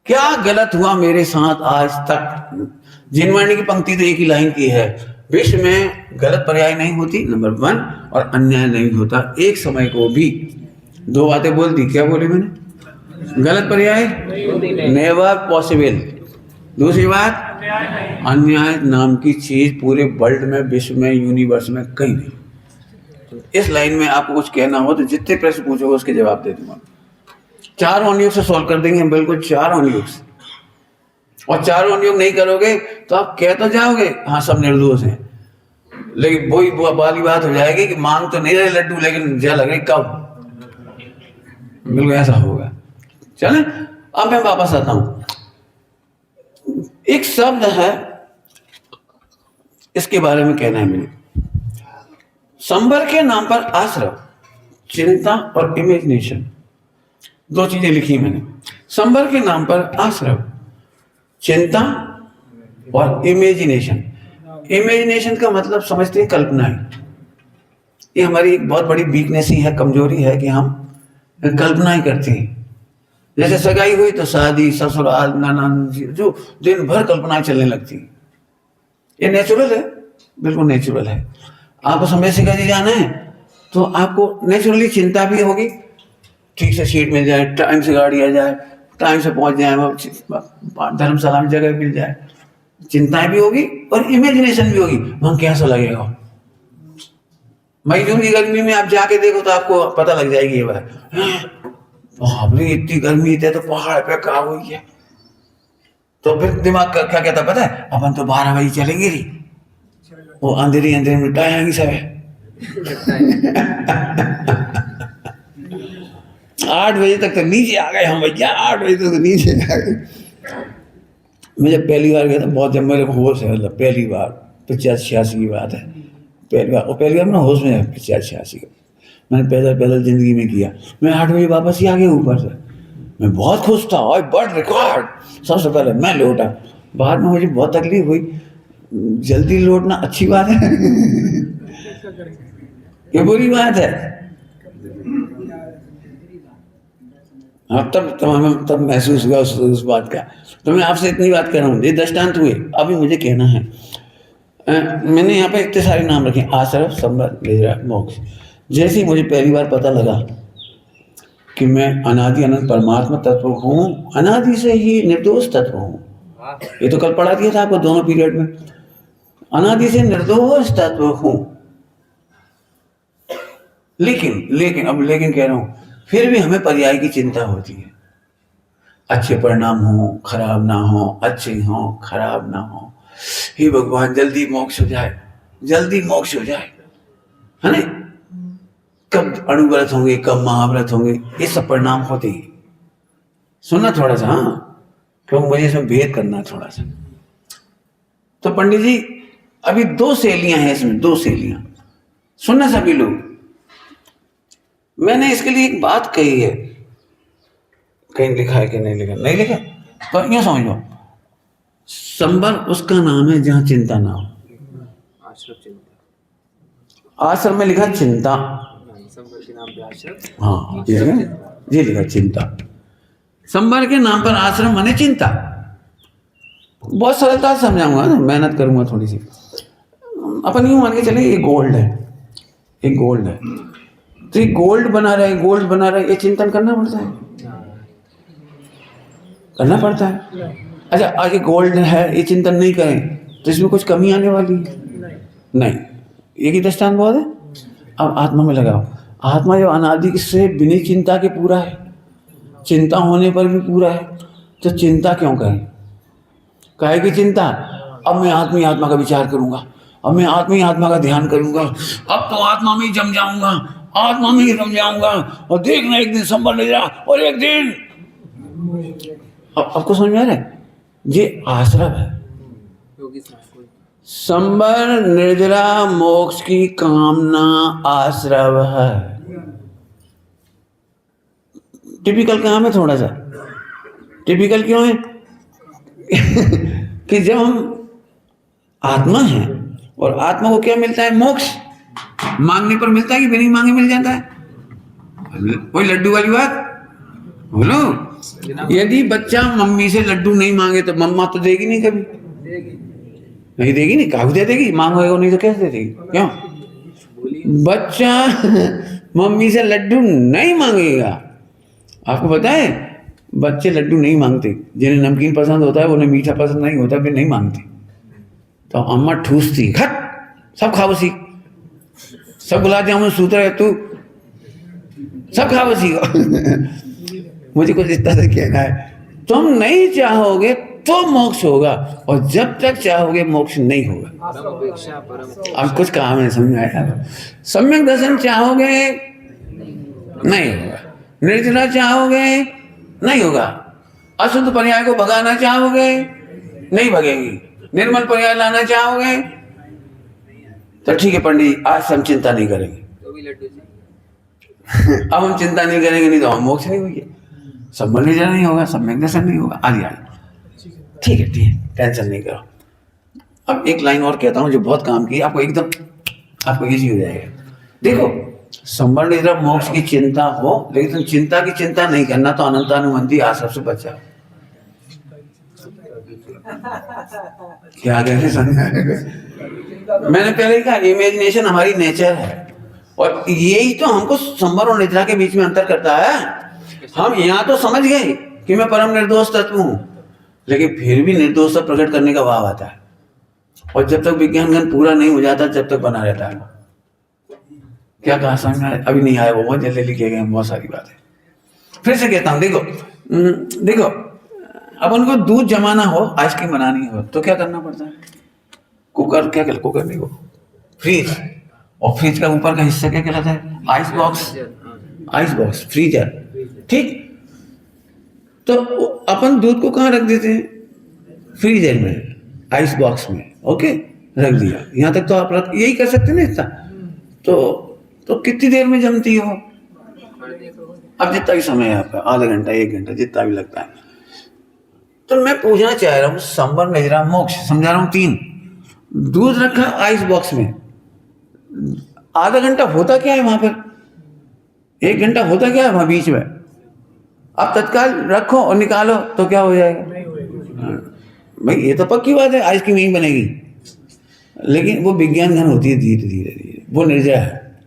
क्या गलत हुआ मेरे साथ आज तक? जिनवाणी की पंक्ति तो एक ही लाइन की है, विश्व में गलत पर्याय नहीं होती नंबर 1, और अन्याय नहीं होता एक समय को भी। 2 बातें बोल दी, क्या बोले मैंने? गलत पर्याय नेवर पॉसिबल, दूसरी बात अन्याय नाम की चीज पूरे वर्ल्ड में, विश्व में, यूनिवर्स में कहीं नहीं। इस लाइन में आपको कुछ कहना हो तो जितने प्रश्न पूछोगे उसके जवाब दे दूंगा। 4 अनुयोग से सॉल्व कर देंगे हम, बिल्कुल 4 अनुयोग से। और 4 अनुयोग नहीं करोगे तो आप कह तो जाओगे हाँ सब निर्दोष हैं, लेकिन वही वाली बात हो जाएगी कि मांग तो नहीं रहे लड्डू, लेकिन जल लगे कब, बिल्कुल ऐसा होगा। चले अब मैं वापस आता हूं। एक शब्द है, इसके बारे में कहना है मुझे। संबर के नाम पर आश्रव, चिंता और इमेजिनेशन, 2 चीजें लिखी मैंने। संबर के नाम पर आश्रव, चिंता और इमेजिनेशन। इमेजिनेशन का मतलब समझते हैं कल्पना है। ये हमारी एक बहुत बड़ी वीकनेस ही है, कमजोरी है कि हम कल्पना ही करते हैं। जैसे सगाई हुई तो शादी, ससुराल, नाना, जो दिन भर कल्पनाएं चलने लगती। ये नेचुरल है, बिल्कुल नेचुरल है। आपको समय से कहीं जाना है तो आपको नेचुरली चिंता भी होगी, ठीक से सीट मिल जाए, टाइम से गाड़ी आ जाए, टाइम से पहुंच जाए, धर्मशाला में जगह मिल जाए, चिंताएं भी होगी और इमेजिनेशन भी होगी, वहां कैसा लगेगा। मई जून की गर्मी में आप जाके देखो तो आपको पता लग जाएगी ये बात, इतनी गर्मी थे तो पहाड़ पे कहा हुई है, तो फिर दिमाग क्या कहता पता है, अपन तो 12 बजे चलेंगे री, वो अंधेरी अंधेरी में टाएंगी सब है। 8 बजे तक तो नीचे आ गए हम भैया, 8 बजे तक तो नीचे आ गए। मैं जब पहली बार गया था, बहुत जब मेरे को होश है, मतलब पहली बार 85-86 की बात है, पहली बार मैं होश में है 85-86 का, मैंने पैदल पैदल जिंदगी में किया। मैं 8 बजे वापस ही आ गया ऊपर से, मैं बहुत खुश था, और बर्ड रिकॉर्ड सबसे पहले मैं लौटा। बाद में मुझे बहुत तकलीफ हुई, जल्दी लौटना अच्छी बात है ये बुरी बात है। हाँ, तब महसूस हुआ उस बात का। तो मैं आपसे इतनी बात कर रहा हूँ, ये दृष्टांत हुए। अभी मुझे कहना है, मैंने यहाँ पे इतने सारे नाम रखे, आश्रव, संबर, निद्रा, मोक्ष। जैसे ही मुझे पहली बार पता लगा कि मैं अनादि अनंत परमात्मा तत्व हूँ, अनादि से ही निर्दोष तत्व हूँ, ये तो कल पढ़ा दिया था आपको दोनों पीरियड में, अनादि से निर्दोष तत्व हूँ। लेकिन अब कह रहा हूँ, फिर भी हमें पर्याय की चिंता होती है, अच्छे परिणाम हो, खराब ना हो, अच्छे हो, खराब ना हो। हे भगवान, जल्दी मोक्ष हो जाए, जल्दी मोक्ष हो जाए, है ना? कब अणुव्रत होंगे, कब महाव्रत होंगे, ये सब परिणाम होते ही। सुनना थोड़ा सा, हाँ, क्योंकि मुझे इसमें भेद करना थोड़ा सा। तो पंडित जी, अभी 2 सहेलियां हैं इसमें, 2 सहेलियां, सुनना सभी लोग। मैंने इसके लिए एक बात कही है, कहीं लिखा है कि नहीं लिखा, नहीं लिखा तो यूं समझ लो, संबर उसका नाम है जहां चिंता ना हो। आश्रम में लिखा चिंता, हाँ ये लिखा चिंता। संबर के नाम पर आश्रम माने चिंता। बहुत सरलता से समझाऊंगा ना, मेहनत करूंगा थोड़ी सी। अपन यूं मान के चले, ये गोल्ड है, एक गोल्ड है, तो ये गोल्ड बना रहा है, ये चिंतन करना पड़ता है, करना पड़ता है। अच्छा, आगे गोल्ड है, ये चिंतन नहीं करें तो इसमें कुछ कमी आने वाली है? नहीं। एक ही दृष्टांत बहुत है। अब आत्मा में लगाओ, आत्मा जो अनादि से बिना चिंता के पूरा है, चिंता होने पर भी पूरा है, तो चिंता क्यों करें? काहे की चिंता? अब मैं आत्मा का विचार करूंगा, अब मैं आत्मा का ध्यान करूंगा, अब तो आत्मा में ही जम जाऊंगा, आत्मा में ही रम जाऊंगा, और देखना एक दिन संभल नहीं रहा, और एक दिन। अब आपको समझ में आ रहा है? ये आश्रम है। संबर निर्जरा मोक्ष की कामना आश्रव है। टिपिकल काम है, थोड़ा सा टिपिकल क्यों है कि जब हम आत्मा हैं और आत्मा को क्या मिलता है? मोक्ष। मांगने पर मिलता है कि बिना मांगे मिल जाता है? वही लड्डू वाली बात बोलो। यदि बच्चा मम्मी से लड्डू नहीं मांगे तो मम्मा तो देगी नहीं, कभी नहीं देगी, नहीं कागज दे देगी, मांगेगा नहीं तो कैसे दे देगी? क्यों? बच्चा मम्मी से लड्डू नहीं मांगेगा। आपको पता है बच्चे लड्डू नहीं मांगते, जिन्हें नमकीन पसंद होता है उन्हें मीठा पसंद नहीं होता, फिर नहीं मांगते। तो अम्मा ठूसती, खट सब खा बसी, सब गुलाब जामुन सूत्र है तू, सब खा बसी मुझे कुछ इस तरह से कहना है, तुम नहीं चाहोगे तो मोक्ष होगा, और जब तक चाहोगे मोक्ष नहीं होगा। अब कुछ काम है, समझ आया? सम्यक दर्शन चाहोगे नहीं होगा, निर्जला चाहोगे नहीं होगा, अशुद्ध पर्याय को भगाना चाहोगे नहीं भगेगी, निर्मल पर्याय लाना चाहोगे तो ठीक है पंडित, आज हम चिंता नहीं करेंगे अब हम चिंता नहीं करेंगे, नहीं तो हम मोक्ष नहीं होगी, संबंध निर्जरा नहीं होगा, सम्यक दर्शन नहीं होगा, आदि आदि। ठीक है, टेंशन नहीं करो। अब एक लाइन और कहता हूं जो बहुत काम की, आपको एकदम आपको इजी हो जाएगा। देखो, संबंध निर्जरा मोक्ष की चिंता हो, लेकिन तुम चिंता की चिंता नहीं करना तो अनंतानुबंधी आश्रम से बचा। क्या कहते समझ? मैंने पहले कहा इमेजिनेशन हमारी नेचर है, और यही तो हमको संबर और निद्रा के बीच में अंतर करता है। हम यहाँ तो समझ गए कि मैं परम निर्दोष तत्व हूँ, लेकिन फिर भी निर्दोषता प्रकट करने का भाव आता है, और जब तक विज्ञान ज्ञान पूरा नहीं हो जाता जब तक बना रहता है। क्या कहा समझ में? अभी नहीं आया, वो बहुत जल्दी लिखे गए बहुत सारी बातें। फिर से कहता हूँ, देखो अब उनको दूध जमाना हो, आइसक्रीम बनानी हो, तो क्या करना पड़ता है? कुकर, क्या कहते, कुकर नहीं, वो फ्रीज, और फ्रिज का ऊपर का हिस्सा क्या कहलाता है? Ice box, ice box, freezer, ठीक। तो अपन दूध को कहाँ रख देते हैं? फ्रीजर में, आइस बॉक्स में, ओके, रख दिया। यहाँ तक तो आप यही कर सकते हैं ना इतना। तो कितनी देर में जमती हो? अब जितना भी समय है आपका, आधा घंटा, 1 घंटा, जितना भी लगता है। तो मैं पूछना चाह रहा हूँ, संबर, निद्रा, मोक्ष, समझा रहा हूँ 3। दूध रखा आइस बॉक्स में, आधा घंटा होता क्या है वहां पर? 1 घंटा होता क्या है वहां बीच में? अब तत्काल रखो और निकालो तो क्या हो जाएगा? भाई ये तो पक्की बात है, आइसक्रीम नहीं बनेगी। लेकिन वो विज्ञान घन होती है, धीरे धीरे धीरे, वो निर्जरा है,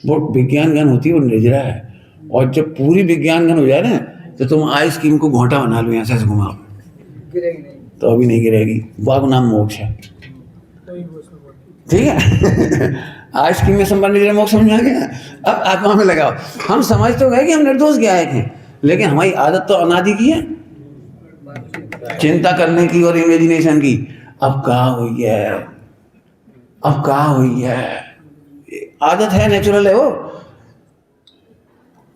वो विज्ञान घन होती है, वो निर्जरा है। और जब पूरी विज्ञान घन हो जाए ना, तो तुम आइसक्रीम को घोंटा बना लो, यहाँ से घुमाओ, गिरेगी नहीं, तो अभी नहीं गिरेगी। वो नाम मोक्ष है, ठीक है। आइसक्रीम में संबंध निद्रा मोक्ष समझ आ गया। अब आत्मा में लगाओ। हम समझ तो गए कि हम निर्दोष गायक हैं, लेकिन हमारी आदत तो अनादि की है, चिंता करने की और इमेजिनेशन की। अब कहाँ हुई है, अब कहाँ हुई है? आदत है, नेचुरल है वो।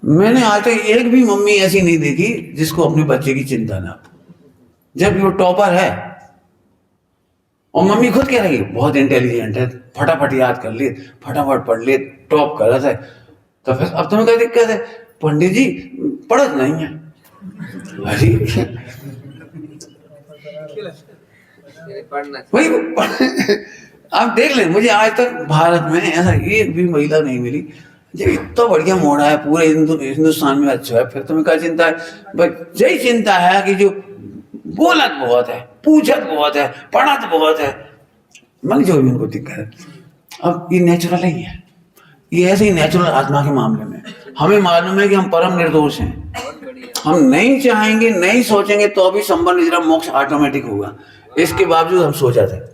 मैंने आज तक एक भी मम्मी ऐसी नहीं देखी जिसको अपने बच्चे की चिंता ना हो, जब वो टॉपर है। और मम्मी खुद कह रही है बहुत इंटेलिजेंट है, फटाफट याद कर ले, फटाफट पढ़ ले, टॉप कर रहा है। तो फिर अब तुम्हें क्या दिक्कत है? पंडित जी पढ़त नहीं है। अरे वही आप देख ले, मुझे आज तक भारत में ऐसा एक भी महिला नहीं मिली जब इतना बढ़िया मोड़ा है पूरे हिंदुस्तान में। अच्छा है, फिर तुम्हें क्या चिंता है? बस यही चिंता है कि जो बोलत बहुत है, पूछत बहुत है, पढ़त बहुत है, मन जो भी उनको दिक्कत है। अब ये नेचुरल ही है, ये ऐसे ही नेचुरल आत्मा के मामले में हमें मालूम है कि हम परम निर्दोष हैं। हम नहीं चाहेंगे, नहीं सोचेंगे तो भी संबंध निद्रा मोक्ष ऑटोमेटिक होगा। इसके बावजूद हम सोच जाते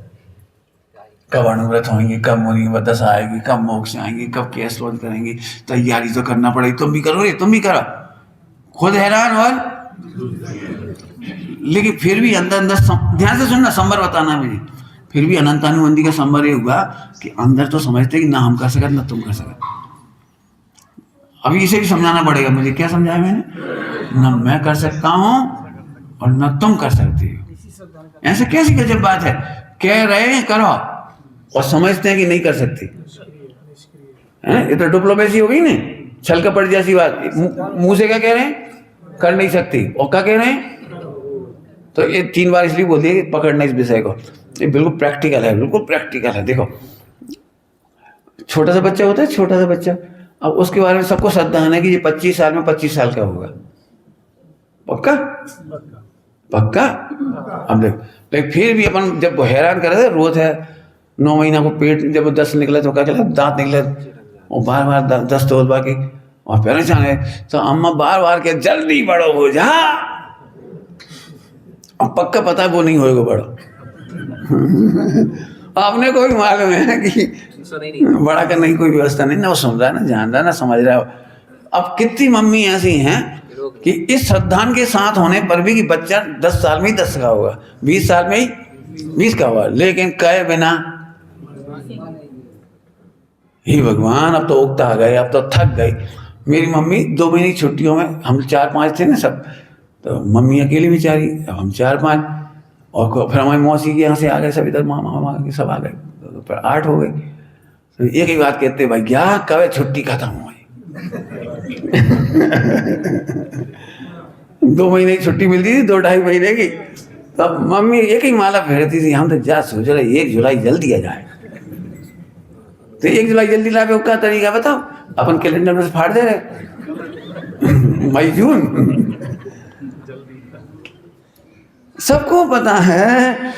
कब अनुव्रत होंगे, कब मुनि दशा आएगी, कब मोक्ष आएंगे, कब केस लॉन्च करेंगे। तैयारी तो करना पड़ेगी, तुम भी करो रे, तुम भी करो, खुद हैरान और लेकिन फिर भी अंदर अंदर ध्यान से सुनना, संबर बताना मुझे। फिर भी अनंतानुबंधी का संबर ये हुआ कि अंदर तो समझते कि ना हम कर सकते ना तुम कर सकते। अभी इसे भी समझाना पड़ेगा मुझे। क्या समझाया मैंने? ना मैं कर सकता हूं और ना तुम कर सकती हो। ऐसे कैसी गजब बात है? कह रहे हैं करो और समझते हैं कि नहीं कर सकती है। ये तो डिप्लोमेसी हो गई ना, छल कपट जैसी बात। मुंह से क्या कह रहे हैं? कर नहीं सकती, और क्या कह रहे हैं? तो ये 3 बार इसलिए बोल दिया कि पकड़ना इस विषय को। ये बिल्कुल प्रैक्टिकल है, बिल्कुल प्रैक्टिकल है। देखो छोटा सा बच्चा होता है, छोटा सा बच्चा, अब उसके बारे में सबको श्रद्धा है कि ये 25 साल में 25 साल का होगा। पक्का पक्का। अब देख, लेकिन फिर भी अपन जब हैरान कर रहे थे, रोज है 9 महीना को पेट जब 10 निकले तो क्या कहला, दांत निकले और बार बार 10 तोड़ बाकी और परेशान है। तो अम्मा बार बार के जल्दी बड़ो हो जा। अब पक्का पता है वो नहीं होएगा बड़ा। आपने कोई मालूम है कि बड़ा करने की कोई व्यवस्था नहीं ना, वो सुन रहा है ना, जान रहा है ना, समझ रहा है। अब कितनी मम्मी ऐसी हैं कि इस श्रद्धान के साथ होने पर भी कि बच्चा 10 साल में ही 10 का होगा, 20 साल में ही 20 का होगा, लेकिन कहे बिना ही भगवान अब तो उगता आ गए, अब तो थक गई। मेरी मम्मी 2 महीने की छुट्टियों में, हम 4-5 थे ना सब, तो मम्मी अकेली बेचारी, अब हम 4-5 और फिर हमारी मौसी के यहाँ से आ गए सब, इधर मामा के सब आ गए, तो फिर 8 हो गए। तो एक ही बात कहते भाई क्या कब छुट्टी खत्म हुई। 2 महीने की छुट्टी मिलती थी, 2-2.5 महीने की। तब मम्मी एक ही माला फेरती थी, हम तो जा सोच रहे 1 जुलाई जल्दी आ जाए। तो 1 जुलाई जल्दी लावे क्या तरीका बताओ? अपन कैलेंडर में से फाड़ दे रहे मई जून। सबको पता है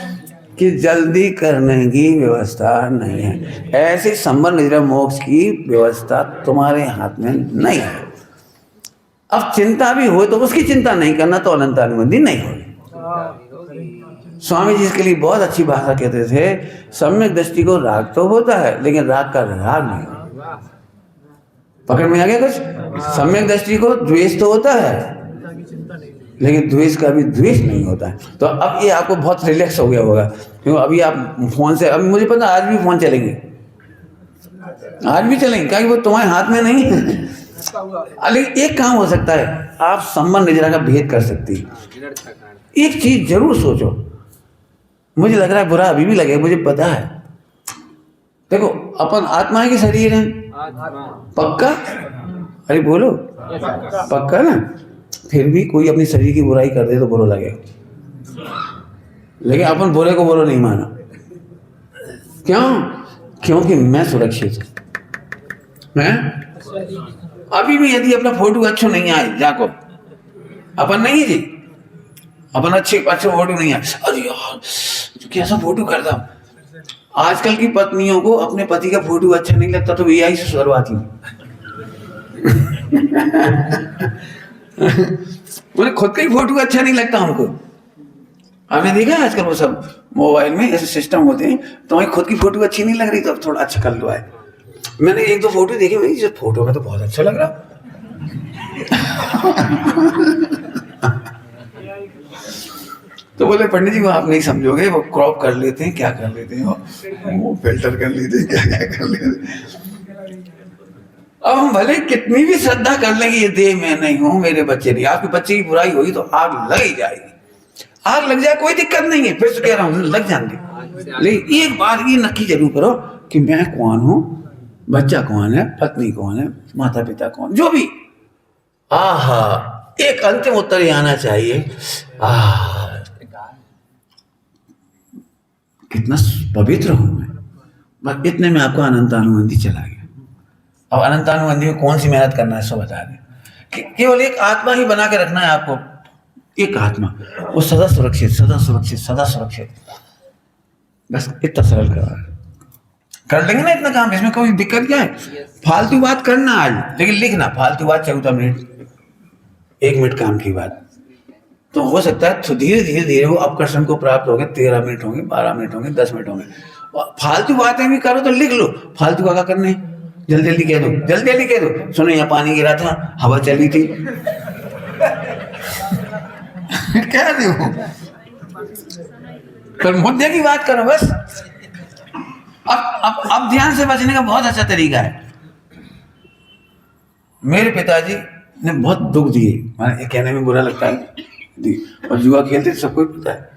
कि जल्दी करने की व्यवस्था नहीं है। ऐसी संबंध निद्रा मोक्ष की व्यवस्था तुम्हारे हाथ में नहीं है। अब चिंता भी हो तो उसकी चिंता नहीं करना, तो अनंतानुबंधी नहीं होगी। स्वामी जी इसके लिए बहुत अच्छी भाषा कहते थे, सम्यक दृष्टि को राग तो होता है लेकिन राग का राग नहीं। पकड़ में आ गया कुछ? सम्यक दृष्टि को द्वेष तो होता है लेकिन द्वेष का भी द्वेष नहीं होता है। तो अब ये आपको बहुत रिलैक्स हो गया होगा, क्योंकि अभी आप फोन से, अब मुझे पता आज भी फोन चलेंगे, आज भी चलेंगे, क्योंकि वो तुम्हारे हाथ में नहीं है। लेकिन एक काम हो सकता है, आप संबंध निजरा का भेद कर सकती है। एक चीज जरूर सोचो, मुझे लग रहा है बुरा अभी भी लगे, मुझे पता है, देखो अपन आत्मा है कि शरीर है? पक्का? अरे बोलो पक्का ना? फिर भी कोई अपनी शरीर की बुराई कर दे तो बुरा लगेगा, लेकिन अपन बुरे को बुरा नहीं माना। क्यों? क्योंकि मैं सुरक्षित हूं। मैं अभी भी यदि अपना फोटो अच्छा नहीं आए, जाको अपन नहीं जी, अपन अच्छे फोटो नहीं आए, अरे यार कैसा फोटो करता। आजकल की पत्नियों को अपने पति का फोटो अच्छा नहीं लगता तो AI से शुरुआती उन्हें खुद का ही फोटो अच्छा नहीं लगता उनको। आपने देखा है आजकल वो सब मोबाइल में ऐसे सिस्टम होते हैं, तुम्हें खुद की फोटो अच्छी नहीं लग रही तो अब थोड़ा अच्छा कर लो है। मैंने एक दो फोटो देखे, भाई इस फोटो में तो बहुत अच्छा लग रहा। तो बोले पंडित जी वो आप नहीं समझोगे, वो क्रॉप कर लेते हैं, क्या कर लेते हैं, वो फिल्टर कर लेते हैं, क्या क्या कर लेते हैं। अब हम भले कितनी भी श्रद्धा कर लेंगे, ये देह मैं नहीं हूं, मेरे बच्चे नहीं, आपके बच्चे की बुराई होगी तो आग लग ही जाएगी। आग लग जाए कोई दिक्कत नहीं है, फिर से कह रहा हूं लग जाएंगे, लेकिन एक बात ये नक्की जरूर करो कि मैं कौन हूं, बच्चा कौन है, पत्नी कौन है, माता पिता कौन, जो भी। आहा, एक अंतिम उत्तर ये आना चाहिए, आहा कितना पवित्र हूं मैं। बस इतने में आपका अनंतानुबंधी चला गया। अब अनंतानुबंधी में कौन सी मेहनत करना है सो बता दें, कि केवल एक आत्मा ही बना के रखना है आपको, एक आत्मा, वो सदा सुरक्षित, सदा सुरक्षित, सदा सुरक्षित। बस इतना सरल कर लेंगे ना इतना काम, इसमें कोई दिक्कत क्या है? फालतू बात करना आज, लेकिन लिखना फालतू बात 14 मिनट, 1 मिनट काम की बात, तो हो सकता है तो धीरे धीरे धीरे वो आकर्षण को प्राप्त होंगे। 13 मिनट होंगे, 12 मिनट होंगे, 10 मिनट होंगे। फालतू बातें भी करो तो लिख लो, फालतू का क्या करने, जल्दी जल्दी कह दो, जल्दी जल्दी कह दो। सुनो यहाँ पानी गिरा था, हवा चली थी, कह दो, पर मुद्दे की बात करो बस। अब ध्यान से बचने का बहुत अच्छा तरीका है। मेरे पिताजी ने बहुत दुख दिए, माने ये कहने में बुरा लगता है, और जुआ खेलते सबको पता है।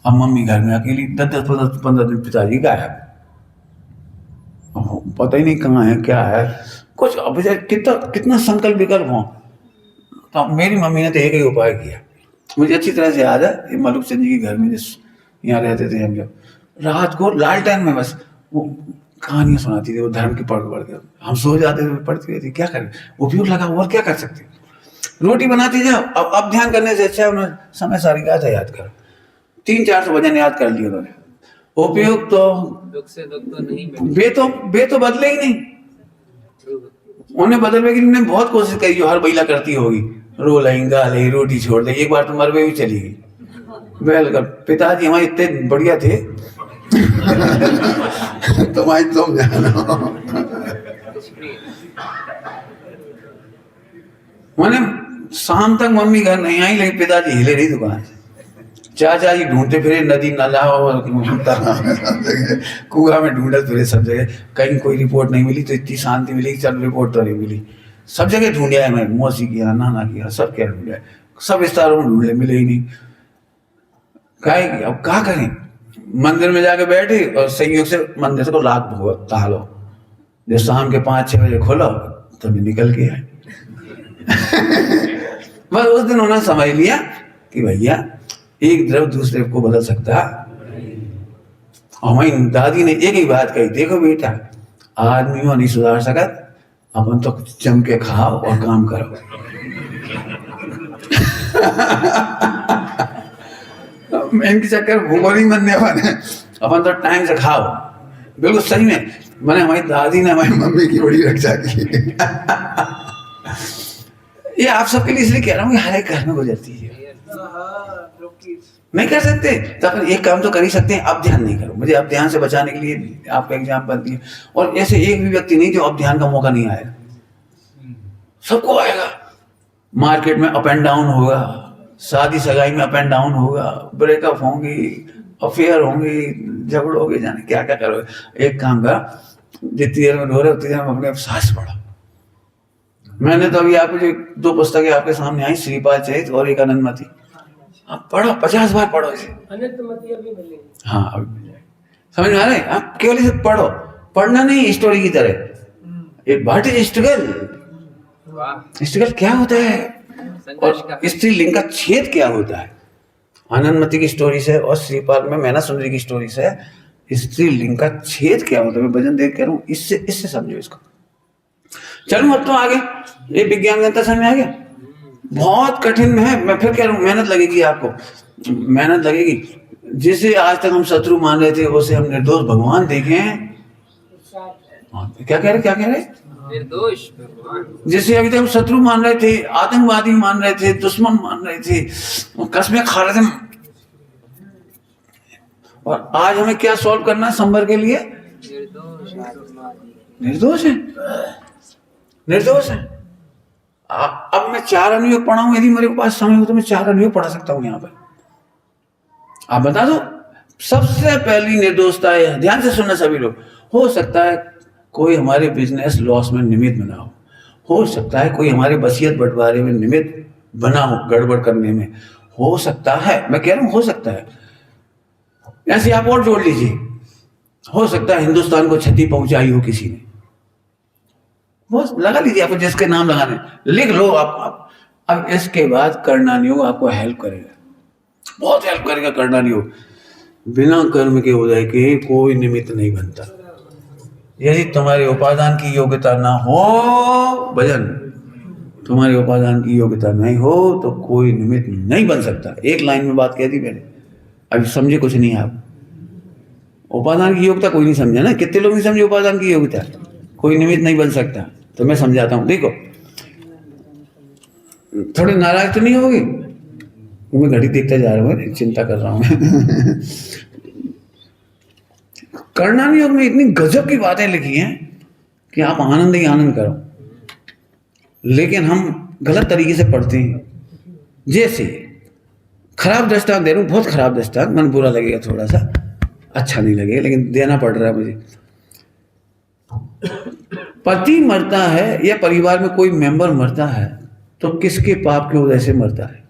अब मम्मी घर में अकेली 10-15 दिन पिताजी गायब, पता ही नहीं कहाँ है क्या है कुछ। अब कितना संकल्प विकल्प हो, तो मेरी मम्मी ने तो एक ही उपाय किया, मुझे अच्छी तरह से याद है। ये मलुक चंद जी के घर में जिस यहाँ रहते थे हम, जब रात को लालटेन में बस वो कहानियां सुनाती थी, वो धर्म की पढ़ के हम सो जाते थे, पढ़ती रहती, क्या करें, उपयोग लगा और क्या कर सकते। रोटी बनाती जाओ, अब ध्यान करने से अच्छा उन्होंने समय सारी गाथा याद करो, 300-400 भजन याद कर लिए उन्होंने। उपयोग तो दुख से दुख तो नहीं, बे तो बदले ही नहीं, उन्हें बदलने की उन्होंने बहुत कोशिश करी, जो हर महिला करती होगी, रो लें, गा लें, रोटी छोड़ दें, एक बार तो मरवे भी चली गई। वेलकम, पिताजी हमारे इतने बढ़िया थे तुम्हारी तुम जानो। मैंने शाम तक मम्मी घर नहीं आई, लेकिन पिताजी हिले रही दुकान से, चाचा जी ढूंढते फिरे, नदी नाला और कुआ में ढूंढते फिरे सब जगह, कहीं कोई रिपोर्ट नहीं मिली, तो इतनी शांति मिली, चल रिपोर्ट तो नहीं मिली, सब जगह ढूंढिया है मैं, मौसी किया, नाना किया, सब क्या ढूंढिया, सब विस्तारों में ढूंढ ले, मिले ही नहीं। अब क्या करें, मंदिर में जाके बैठे और संयोग से मंदिर को लाख तालो, जब शाम के 5-6 बजे खोलो तभी निकल के आए। बस उस दिन उन्होंने समझ लिया कि भैया एक द्रव दूसरे को बदल सकता है। हमारी दादी ने एक ही बात कही, देखो बेटा आदमी को नहीं सुधार सकत, अपन तो जम के खाओ और काम करो। इनके चक्कर भूखो नहीं बनने वाले, अपन तो टाइम से खाओ। बिल्कुल सही में, मैंने हमारी दादी ने हमारी मम्मी की बड़ी रक्षा की। ये आप सबके लिए इसलिए कह रहा हूँ कि हर एक घर में गुजरती है, नहीं कर सकते तो अपन एक काम तो कर ही सकते हैं, अब ध्यान नहीं करो। मुझे अब ध्यान से बचाने के लिए आपका एग्जाम बनती है, और ऐसे एक भी व्यक्ति नहीं जो अब ध्यान का मौका नहीं आएगा, सबको आएगा। मार्केट में अप एंड डाउन होगा, शादी सगाई में अप एंड डाउन होगा, ब्रेकअप होंगी, अफेयर होंगी, झगड़ोगे, जाने क्या क्या करोगे। एक काम कर, जितनी देर में रो रहे उतनी देर में अपने सांस पढ़ो। मैंने तो अभी आपको जो 2 पुस्तकें आपके सामने आई, श्रीपाद चरित और एक अनंतमती, आप पढ़ो, 50 बार पढ़ो इसे। अनंतमती अभी मिलेगी। हाँ अभी मिल जाएगी, समझ में आ रहा है? आप केवल इसे पढ़ो, पढ़ना नहीं स्टोरी की तरह। एक व्हाट इज स्ट्रगल, स्ट्रगल क्या होता है, और स्त्रीलिंग का छेद क्या होता है। आनंदमती की स्टोरी से और श्रीपाद में मैना सुंदरी की स्टोरी से स्त्रीलिंग का छेद क्या होता है, मैं भजन देख कह रहा हूँ, इससे समझो इसको। चलूं अब तो आगे, ये विज्ञान गणित समझ में आ गया। बहुत कठिन है, मैं फिर कह रहा हूँ, मेहनत लगेगी आपको, मेहनत लगेगी। जिसे आज तक हम शत्रु मान रहे थे उसे हम निर्दोष भगवान देखे हैं। क्या कह रहे निर्दोष भगवान। जिसे अभी तक हम शत्रु मान रहे थे, आतंकवादी मान रहे थे, दुश्मन मान रहे थे, कस्में खा रहे थे, और आज हमें क्या सॉल्व करना है संभर के लिए? निर्दोष है, निर्दोष है। अब मैं 4 अनुयोग पढ़ाऊं, यदि मेरे पास समय हो तो मैं 4 अनुयोग पढ़ा सकता हूं यहाँ पर। आप बता दो, सबसे पहली निर्दोषता है, ध्यान से सुनना सभी लोग। हो सकता है कोई हमारे बिजनेस लॉस में निमित्त बना हो सकता है कोई हमारे वसीयत बंटवारे में निमित्त बना हो, गड़बड़ करने में हो सकता है, मैं कह रहा हूं हो सकता है। ऐसे आप और जोड़ लीजिए, हो सकता है हिंदुस्तान को क्षति पहुंचाई हो किसी ने, बस लगा लीजिए, आपको जिसके नाम लगाने, लिख लो आप। अब इसके बाद कर्णानियोग आपको हेल्प करेगा, बहुत हेल्प करेगा कर्णानियोग। बिना कर्म के उदय के कोई निमित्त नहीं बनता। यदि तुम्हारे उपादान की योग्यता ना हो, भजन, तुम्हारे उपादान की योग्यता नहीं हो तो कोई निमित्त नहीं बन सकता। एक लाइन में बात कह दी मैंने, अभी समझे कुछ नहीं आप। उपादान की योग्यता कोई नहीं समझा ना, कितने लोग नहीं समझे उपादान की योग्यता, कोई निमित्त नहीं बन सकता। तो मैं समझाता हूं, देखो, थोड़े नाराज तो नहीं होगी, मैं घड़ी देखता जा रहा हूँ, चिंता कर रहा हूं। कर्णानियोग में इतनी गजब की बातें लिखी हैं कि आप आनंद ही आनंद करो, लेकिन हम गलत तरीके से पढ़ते हैं। जैसे खराब दृष्टांत दे रहा हूं, बहुत खराब दृष्टांत, मन बुरा लगेगा, थोड़ा सा अच्छा नहीं लगेगा, लेकिन देना पड़ रहा है मुझे। पति मरता है या परिवार में कोई मेंबर मरता है तो किसके पाप के वजह से मरता है?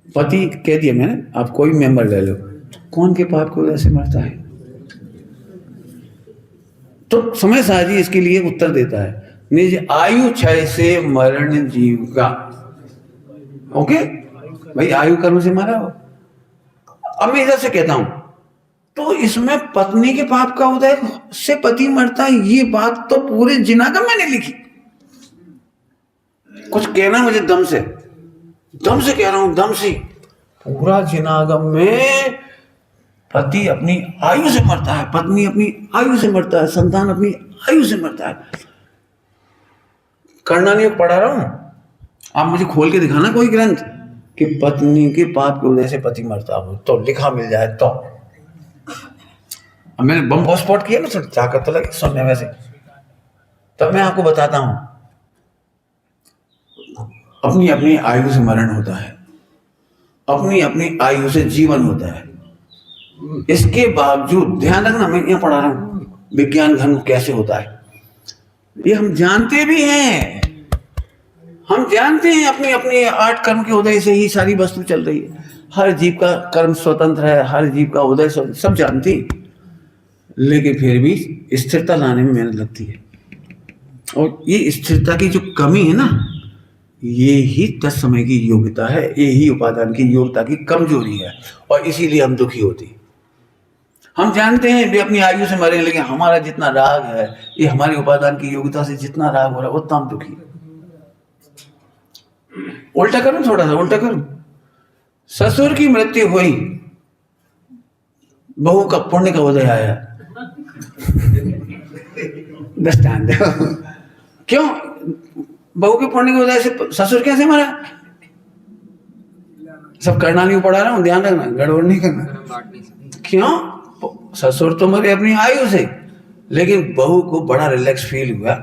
पति कह दिया मैंने, आप कोई मेंबर ले लो, कौन के पाप की वजह से मरता है? तो समय साजी इसके लिए उत्तर देता है, निज आयु क्षय से मरण जीव का। ओके भाई, आयु कर्म से मरा हो। अब मैं इधर से कहता हूं, तो इसमें पत्नी के पाप का उदय से पति मरता है, ये बात तो पूरे जिनागम में नहीं लिखी। कुछ कहना मुझे दम से कह रहा हूं, दम से। पूरा जिनागम में पति अपनी आयु से मरता है, पत्नी अपनी आयु से मरता है, संतान अपनी आयु से मरता है। कर्णानियोग पढ़ा रहा हूं, आप मुझे खोल के दिखाना कोई ग्रंथ कि पत्नी के पाप की वजह से पति मरता हो, तो लिखा मिल जाए तो। अब मैंने बम स्पॉट किया ना, ताकत तो लगी सुनने में से, तब मैं आपको बताता हूं। अपनी अपनी आयु से मरण होता है, अपनी अपनी आयु से जीवन होता है। इसके बावजूद ध्यान रखना, मैं यहाँ पढ़ा रहा हूं विज्ञान धर्म कैसे होता है, ये हम जानते भी हैं, हम जानते हैं अपने अपने 8 कर्म के उदय से ही सारी वस्तु चल रही है। हर जीव का कर्म स्वतंत्र है, हर जीव का उदय सब जानते हैं, लेकिन फिर भी स्थिरता लाने में मेहनत लगती है। और ये स्थिरता की जो कमी है ना, ये ही तत्समय की योग्यता है, ये ही उपादान की योग्यता की कमजोरी है, और इसीलिए हम दुखी होते हैं। हम जानते हैं वे अपनी आयु से मरे, लेकिन हमारा जितना राग है, ये हमारी उपादान की योग्यता से जितना राग हो रहा है उतना हम दुखी है। उल्टा करूं, थोड़ा सा उल्टा करूं। ससुर की मृत्यु हुई, बहू का पुण्य का उदय आया। दृष्टांत क्यों? बहू के पुण्य के उदय से ससुर कैसे मरा? सब कर्णानियोग पढ़ा रहा हूं, ध्यान रखना, गड़बड़ नहीं करना। क्यों? ससुर तो मरे अपनी आयु से, लेकिन बहू को बड़ा रिलैक्स फील हुआ।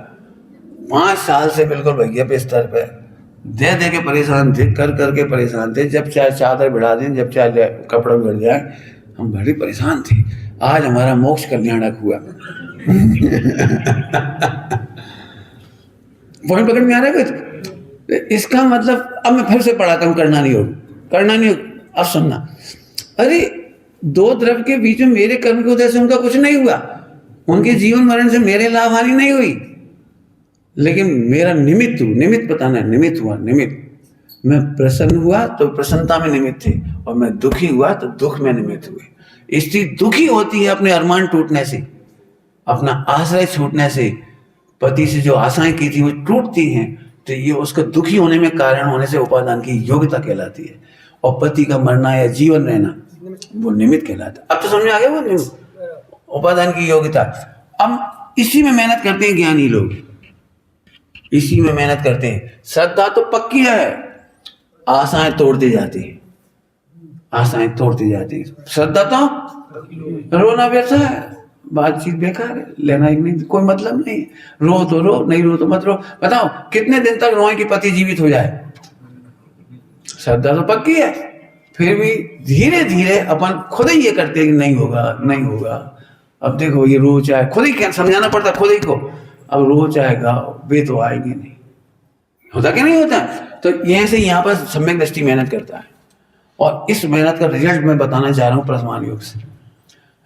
5 साल से बिल्कुल भैया बिस्तर पे दे दे के परेशान थे, कर कर के परेशान थे। जब चाहे चादर बढ़ा दें, जब चाहे कपड़ा बढ़ जाए, हम बड़े परेशान थे। आज हमारा मोक्ष कल्याणक हुआ। पॉइंट पकड़ में आ रहा है कुछ? इसका मतलब अब मैं फिर से पढ़ाता हूँ, करना नहीं हो, करना नहीं हो। अब सुनना, अरे दो द्रव्य के बीच में मेरे कर्म के उदय से उनका कुछ नहीं हुआ, उनके जीवन मरण से मेरे लाभ हानि नहीं हुई, लेकिन मेरा निमित्त, निमित्त बताना है, निमित्त हुआ, निमित्त। मैं प्रसन्न हुआ तो प्रसन्नता में निमित्त थे, और मैं दुखी हुआ तो दुख में निमित्त हुए। स्त्री दुखी होती है अपने अरमान टूटने से, अपना आश्रय छूटने से, पति से जो आशाएं की थी वो टूटती हैं, तो ये उसका दुखी होने में कारण होने से उपादान की योग्यता कहलाती है। और पति का मरना या जीवन रहना वो निमित्त कहलाता है। अब तो समझ में आ गया वो निमित्त, उपादान की योग्यता। अब इसी में मेहनत करते हैं ज्ञानी लोग, इसी में मेहनत करते हैं। श्रद्धा तो पक्की है, आशाएं तोड़ती जाती है, आशाएं तोड़ती जाती है। श्रद्धा तो रोना व्यर्थ है, बातचीत बेकार है, लेना ही नहीं, कोई मतलब नहीं। रो तो रो, नहीं रो तो मत रो। बताओ कितने दिन तक रोए कि पति जीवित हो जाए? श्रद्धा तो पक्की है, फिर भी धीरे धीरे अपन खुद ही ये करते हैं कि नहीं होगा, नहीं होगा। अब देखो ये रो चाहे, खुद ही समझाना पड़ता खुद ही को, अब रो चाहे गाओ, वे तो आएंगे नहीं। होता क्या नहीं होता? तो यहीं से यहाँ पर सम्यक दृष्टि मेहनत करता है, और इस मेहनत का रिजल्ट मैं बताना चाह रहा हूँ प्रथमान योग से।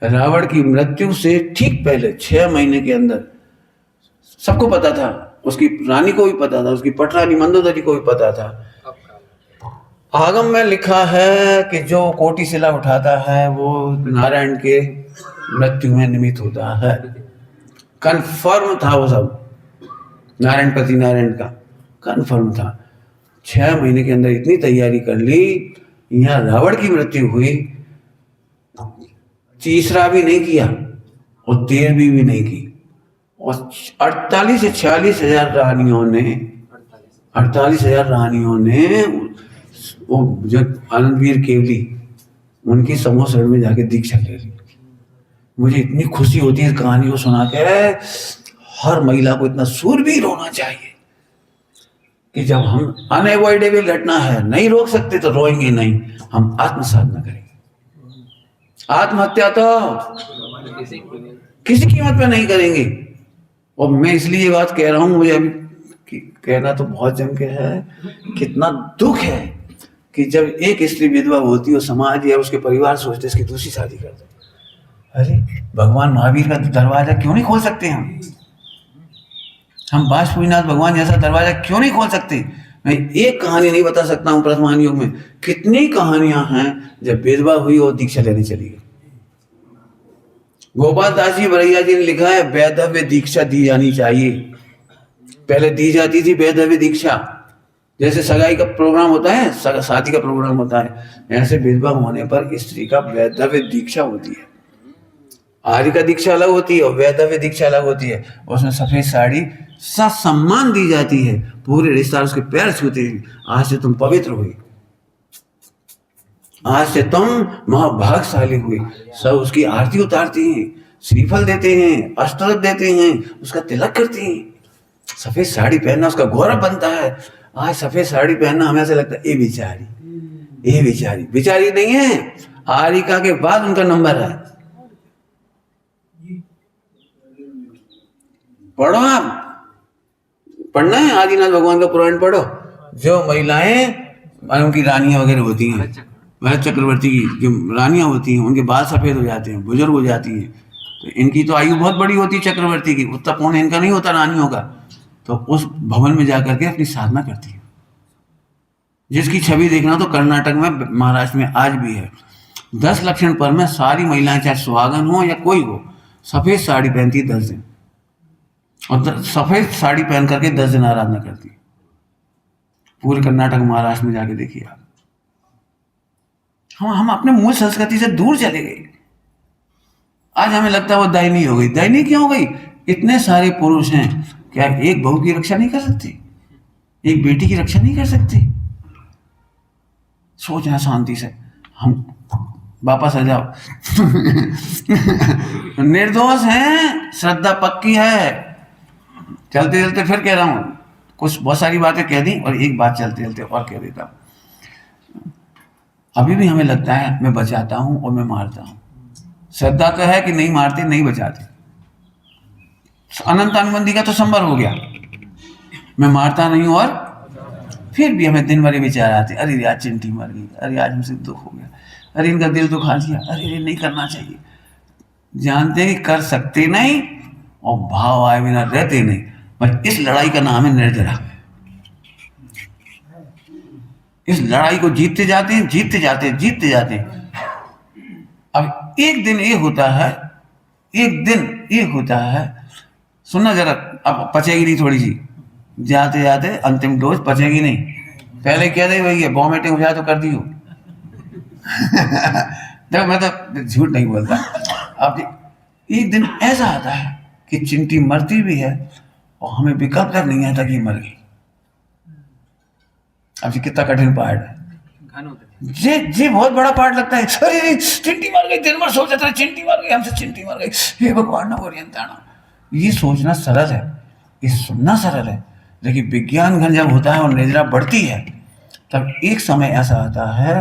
रावण की मृत्यु से ठीक पहले 6 महीने के अंदर सबको पता था, उसकी रानी को भी पता था, उसकी पटरानी मंदोदरी को भी पता था। आगम में लिखा है कि जो कोटि शिला उठाता है वो नारायण के मृत्यु में निमित्त होता है। कन्फर्म था वो सब, नारायण पति नारायण का कन्फर्म था। 6 महीने के अंदर इतनी तैयारी कर ली, यहाँ रावण की मृत्यु हुई, तीसरा भी नहीं किया और 13वीं भी नहीं की, और 48 से 46 हजार रानियों ने, 48 हजार रानियों ने वो जब आनंदवीर केवली उनकी समूह शरण में जाके दीक्षा ले ली। मुझे इतनी खुशी होती है इस कहानी को सुना के। हर महिला को इतना शूरवीर होना चाहिए कि जब हम अनएवॉइडेबल घटना है, नहीं रोक सकते तो रोएंगे नहीं, हम आत्मसाधना करेंगे। आत्महत्या तो किसी कीमत पे नहीं करेंगे। और मैं इसलिए ये बात कह रहा हूं, मुझे अभी कहना तो बहुत जम के है, कितना दुख है कि जब एक स्त्री विधवा होती है, समाज या उसके परिवार सोचते इसकी दूसरी शादी कर दो। अरे भगवान महावीर का दरवाजा क्यों नहीं खोल सकते हम बाष्पीनाथ भगवान जैसा दरवाजा क्यों नहीं खोल सकते? मैं एक कहानी नहीं बता सकता हूँ प्रथमान योग में, कितनी कहानियां हैं जब विधवा हुई और दीक्षा लेने चली गई। गोपाल दास जी बरैया जी ने लिखा है, वैधव्य दीक्षा दी जानी चाहिए। पहले दी जाती थी वैधव्य दीक्षा, जैसे सगाई का प्रोग्राम होता है, शादी का प्रोग्राम होता है, ऐसे विधवा होने पर स्त्री का वैधव्य दीक्षा होती है। आर्य का दीक्षा अलग होती है और वैधव्य दीक्षा अलग होती है। उसमें सफेद साड़ी सम्मान दी जाती है, पूरे रिश्तेदार उसके पैर छूते हैं, आज से तुम पवित्र हुई, आज से तुम महाभाग्यशाली हुई। सब उसकी आरती उतारती हैं, श्रीफल देते हैं, अष्टोत्तर देते हैं, उसका तिलक करती हैं। सफेद साड़ी पहनना उसका गौरव बनता है। आज सफेद साड़ी पहनना हमें ऐसा लगता है ये बेचारी, ये बेचारी। बेचारी नहीं है, आरिका के बाद उनका नंबर है। पढ़ो, आप पढ़ना है आदिनाथ भगवान का पुराण पढ़ो। जो महिलाएं उनकी रानियां वगैरह होती हैं, भरत चक्रवर्ती की जो रानियां होती हैं, उनके बाल सफेद हो जाते हैं, बुजुर्ग हो जाती हैं, तो इनकी तो आयु बहुत बड़ी होती है चक्रवर्ती की, उतना पूर्ण इनका नहीं होता रानियों का। तो उस भवन में जाकर के अपनी साधना करती है, जिसकी छवि देखना तो कर्नाटक में, महाराष्ट्र में आज भी है। 10 लक्षण पर में सारी महिलाएं, चाहे सुहागन हो या कोई हो, सफेद साड़ी पहनती 10 दिन, और सफेद साड़ी पहन करके 10 दिन आराधना करती। पूरे कर्नाटक महाराष्ट्र में जाके देखिए आप। हम अपने मूल संस्कृति से दूर चले गए। आज हमें लगता है वो दयनीय हो गई। दयनीय क्यों हो गई? इतने सारे पुरुष हैं, क्या एक बहू की रक्षा नहीं कर सकती? एक बेटी की रक्षा नहीं कर सकती? सोचना शांति से, हम वापस आ जाओ। निर्दोष हैं, श्रद्धा पक्की है। चलते चलते फिर कह रहा हूं, कुछ बहुत सारी बातें कह दी और एक बात चलते चलते और कह देता हूँ। अभी भी हमें लगता है मैं बचाता हूँ और मैं मारता हूँ। श्रद्धा तो है कि नहीं मारते नहीं बचाते, अनंत अनुबंधी का तो संबर हो गया, मैं मारता नहीं हूँ। और फिर भी हमें दिन भर ये विचार आते, अरे आज चिंटी मर गई, अरे आज हमसे दुख हो गया, अरे इनका दिल दुखा दिया, अरे ये नहीं करना चाहिए। जानते हैं कि कर सकते नहीं और भाव आए बिना रहते नहीं। बस इस लड़ाई का नाम है निर्जरा। इस लड़ाई को जीतते जाते हैं, जीतते जाते हैं, जीतते जाते हैं। अब एक दिन ये होता है, एक दिन ये होता है, सुनना जरा, अब पचेगी नहीं थोड़ी सी, जाते जाते अंतिम डोज पचेगी नहीं। पहले कह दे भैया वॉमिटिंग हो जाए तो कर दियो। देखो मैं तो झूठ नहीं बोलता। अब एक दिन ऐसा आता है कि चिंटी मरती भी है और हमें विकल्प तक नहीं आता कि मर गई। अब ये कितना कठिन पार्ट है, जी बहुत बड़ा पार्ट लगता है। अरे चिंटी मर गई, दिन भर सोच रहा चिंटी मर गई, हमसे चिंटी मर गई, हे भगवान ना ओरियंताना। ये सोचना सरल है, ये सुनना सरल है, लेकिन विज्ञान घन जब होता है और निर्जरा बढ़ती है तब एक समय ऐसा आता है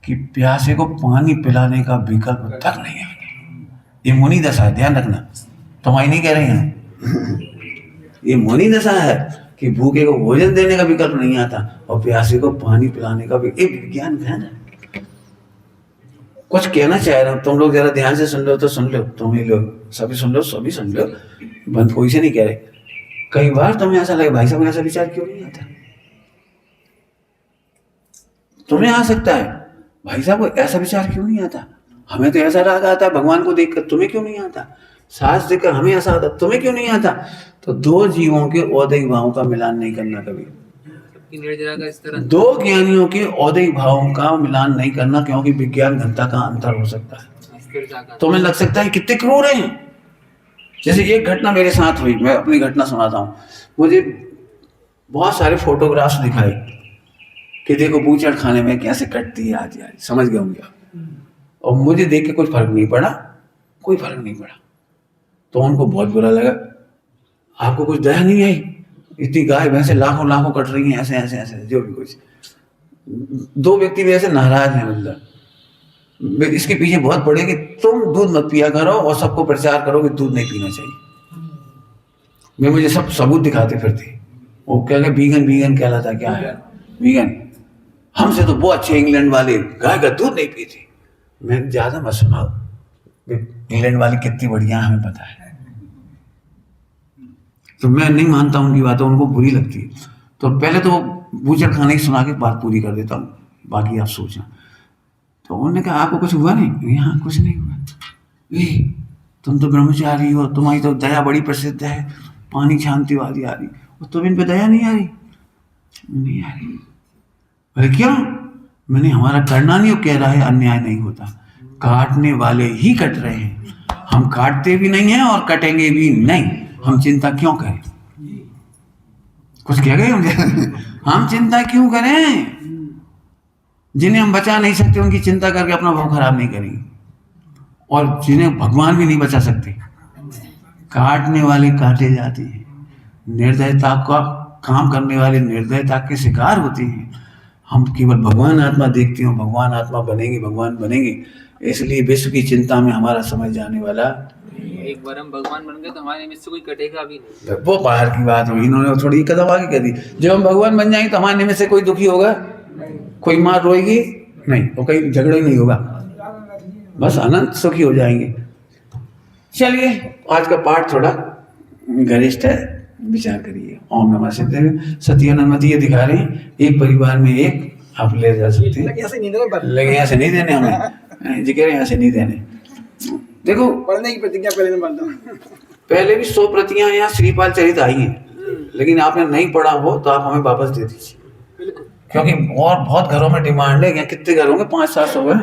कि प्यासे को पानी पिलाने का विकल्प तक नहीं आता। ये मोनी दशा है, ध्यान रखना, तुम्हारी नहीं कह रही हैं। ये मोनी दशा है कि भूखे को भोजन देने का विकल्प नहीं आता और प्यासे को पानी पिलाने का भी एक विज्ञान घन है। कुछ कहना चाह रहा हूं, तुम लोग जरा ध्यान से सुन लो तो सुन लो, तुम ही लोग सभी सुन लो, सभी सुन लो, बंद कोई से नहीं कह रहे। कई बार तुम्हें ऐसा लगे भाई साहब ऐसा विचार क्यों नहीं आता, तुम्हें आ सकता है भाई साहब ऐसा विचार क्यों नहीं आता, हमें तो ऐसा राग आता है भगवान को देखकर, तुम्हें क्यों नहीं आता, सास देखकर हमें ऐसा आता, तुम्हें क्यों नहीं आता। तो दो जीवों के औदैहिक भावों का मिलान नहीं करना कभी, दो ज्ञानियों के औदैहिक भावों का मिलान नहीं करना, क्योंकि विज्ञान घनता का अंतर हो सकता है। तुम्हें लग सकता है कितने क्रूर हैं। जैसे एक घटना मेरे साथ हुई, मैं अपनी घटना सुनाता हूँ। मुझे बहुत सारे फोटोग्राफ्स दिखाए कि देखो बूचड़ खाने में कैसे कटती है, आज समझ गए होंगे आप। और मुझे देख के कुछ फर्क नहीं पड़ा, कोई फर्क नहीं पड़ा। तो उनको बहुत बुरा लगा, आपको कुछ दया नहीं आई, इतनी गाय भैंसे लाखों लाखों कट रही हैं, ऐसे ऐसे ऐसे जो भी कुछ। दो व्यक्ति भी ऐसे नाराज हैं, मतलब इसके पीछे बहुत बड़े कि तुम दूध मत पिया करो और सबको प्रचार करो कि दूध नहीं पीना चाहिए। वे मुझे सब सबूत दिखाते फिरते, वो क्या वीगन वीगन कहलाता, क्या है वीगन, हमसे तो बहुत अच्छे इंग्लैंड वाले गाय का दूध नहीं पीते। मैं ज्यादा मत सुनाओ, इंग्लैंड वाली कितनी बढ़िया हमें पता है। तो मैं नहीं मानता उनकी बातें, उनको बुरी लगती है। तो पहले तो बूचड़ खाने की सुना के बात पूरी कर देता हूँ, बाकी आप सोचना। तो उन्होंने कहा आपको कुछ हुआ नहीं, यहाँ कुछ नहीं हुआ, तुम तो ब्रह्मचारी हो, तुम्हारी तो दया बड़ी प्रसिद्ध है, पानी छानती वाली आ रही, और तुम इन पे दया नहीं आ रही, नहीं आ रही। अरे क्यों? मैंने हमारा करना नहीं कह रहा है, अन्याय नहीं होता, काटने वाले ही कट रहे हैं, हम काटते भी नहीं हैं और कटेंगे भी नहीं, हम चिंता क्यों करें। कुछ कह गए मुझे हम चिंता क्यों करें, जिन्हें हम बचा नहीं सकते उनकी चिंता करके अपना भाव खराब नहीं करेंगे, और जिन्हें भगवान भी नहीं बचा सकते, काटने वाले काटे जाते हैं, निर्दयता का काम करने वाले निर्दयता के शिकार होते हैं। हम केवल भगवान आत्मा देखते हो, भगवान आत्मा बनेंगे, भगवान बनेंगे, इसलिए विश्व की चिंता में हमारा समय जाने वाला। एक बार हम भगवान बन गए तो हमारे में से कोई कटेगा भी नहीं। वो बाहर की बात हुई, इन्होंने थोड़ी कदम आगे कर दी। जब हम भगवान बन जाएंगे तो हमारे में से कोई दुखी होगा, कोई मार रोएगी नहीं, और कहीं झगड़ा ही नहीं होगा, बस अनंत सुखी हो जाएंगे। चलिए आज का पाठ थोड़ा गरिष्ठ है, विचार करिए। ओम नमः सिद्धाय। सत्यानंद ये दिखा रहे हैं, एक परिवार में एक आप ले जा सकते हैं, लेकिन ऐसे नहीं देने हमें जी, कह रहे हैं ऐसे नहीं देने। देखो पढ़ने की प्रतिज्ञा पहले मैं मानता हूँ, पहले भी 100 प्रतियां यहाँ श्रीपाल चरित आई हैं, लेकिन आपने नहीं पढ़ा हो तो आप हमें वापस दे दीजिए, क्योंकि और बहुत घरों में डिमांड है। कितने घर होंगे, 500-700 है,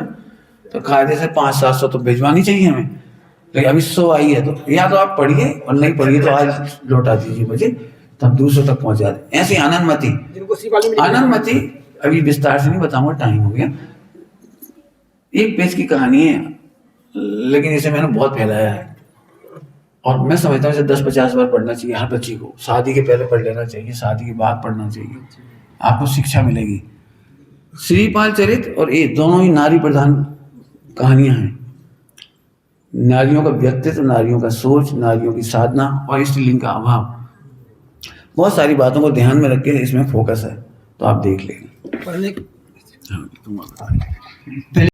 तो कायदे से 500-700 तो भिजवानी चाहिए हमें, लेकिन अभी 100 आई है, तो या तो आप पढ़िए और नहीं पढ़िए तो आज लौटा दीजिए मुझे, तब दूसरों तक पहुंचा दें। ऐसी आनंदमती अभी विस्तार से नहीं बताऊंगा, टाइम हो गया। एक पेज की कहानी है, लेकिन इसे मैंने बहुत फैलाया है। और मैं समझता हूँ इसे 10-50 बार पढ़ना चाहिए हर बच्ची को। शादी के पहले पढ़ लेना चाहिए, शादी के बाद पढ़ना चाहिए, आपको शिक्षा मिलेगी। श्रीपाल चरित और ये दोनों ही नारी प्रधान कहानियां हैं। नारियों का व्यक्तित्व, नारियों का सोच, नारियों की साधना और स्त्रीलिंग का अभाव, बहुत सारी बातों को ध्यान में रख के इसमें फोकस है, तो आप देख लेंगे। पढ़ने हाँ, तुम बता।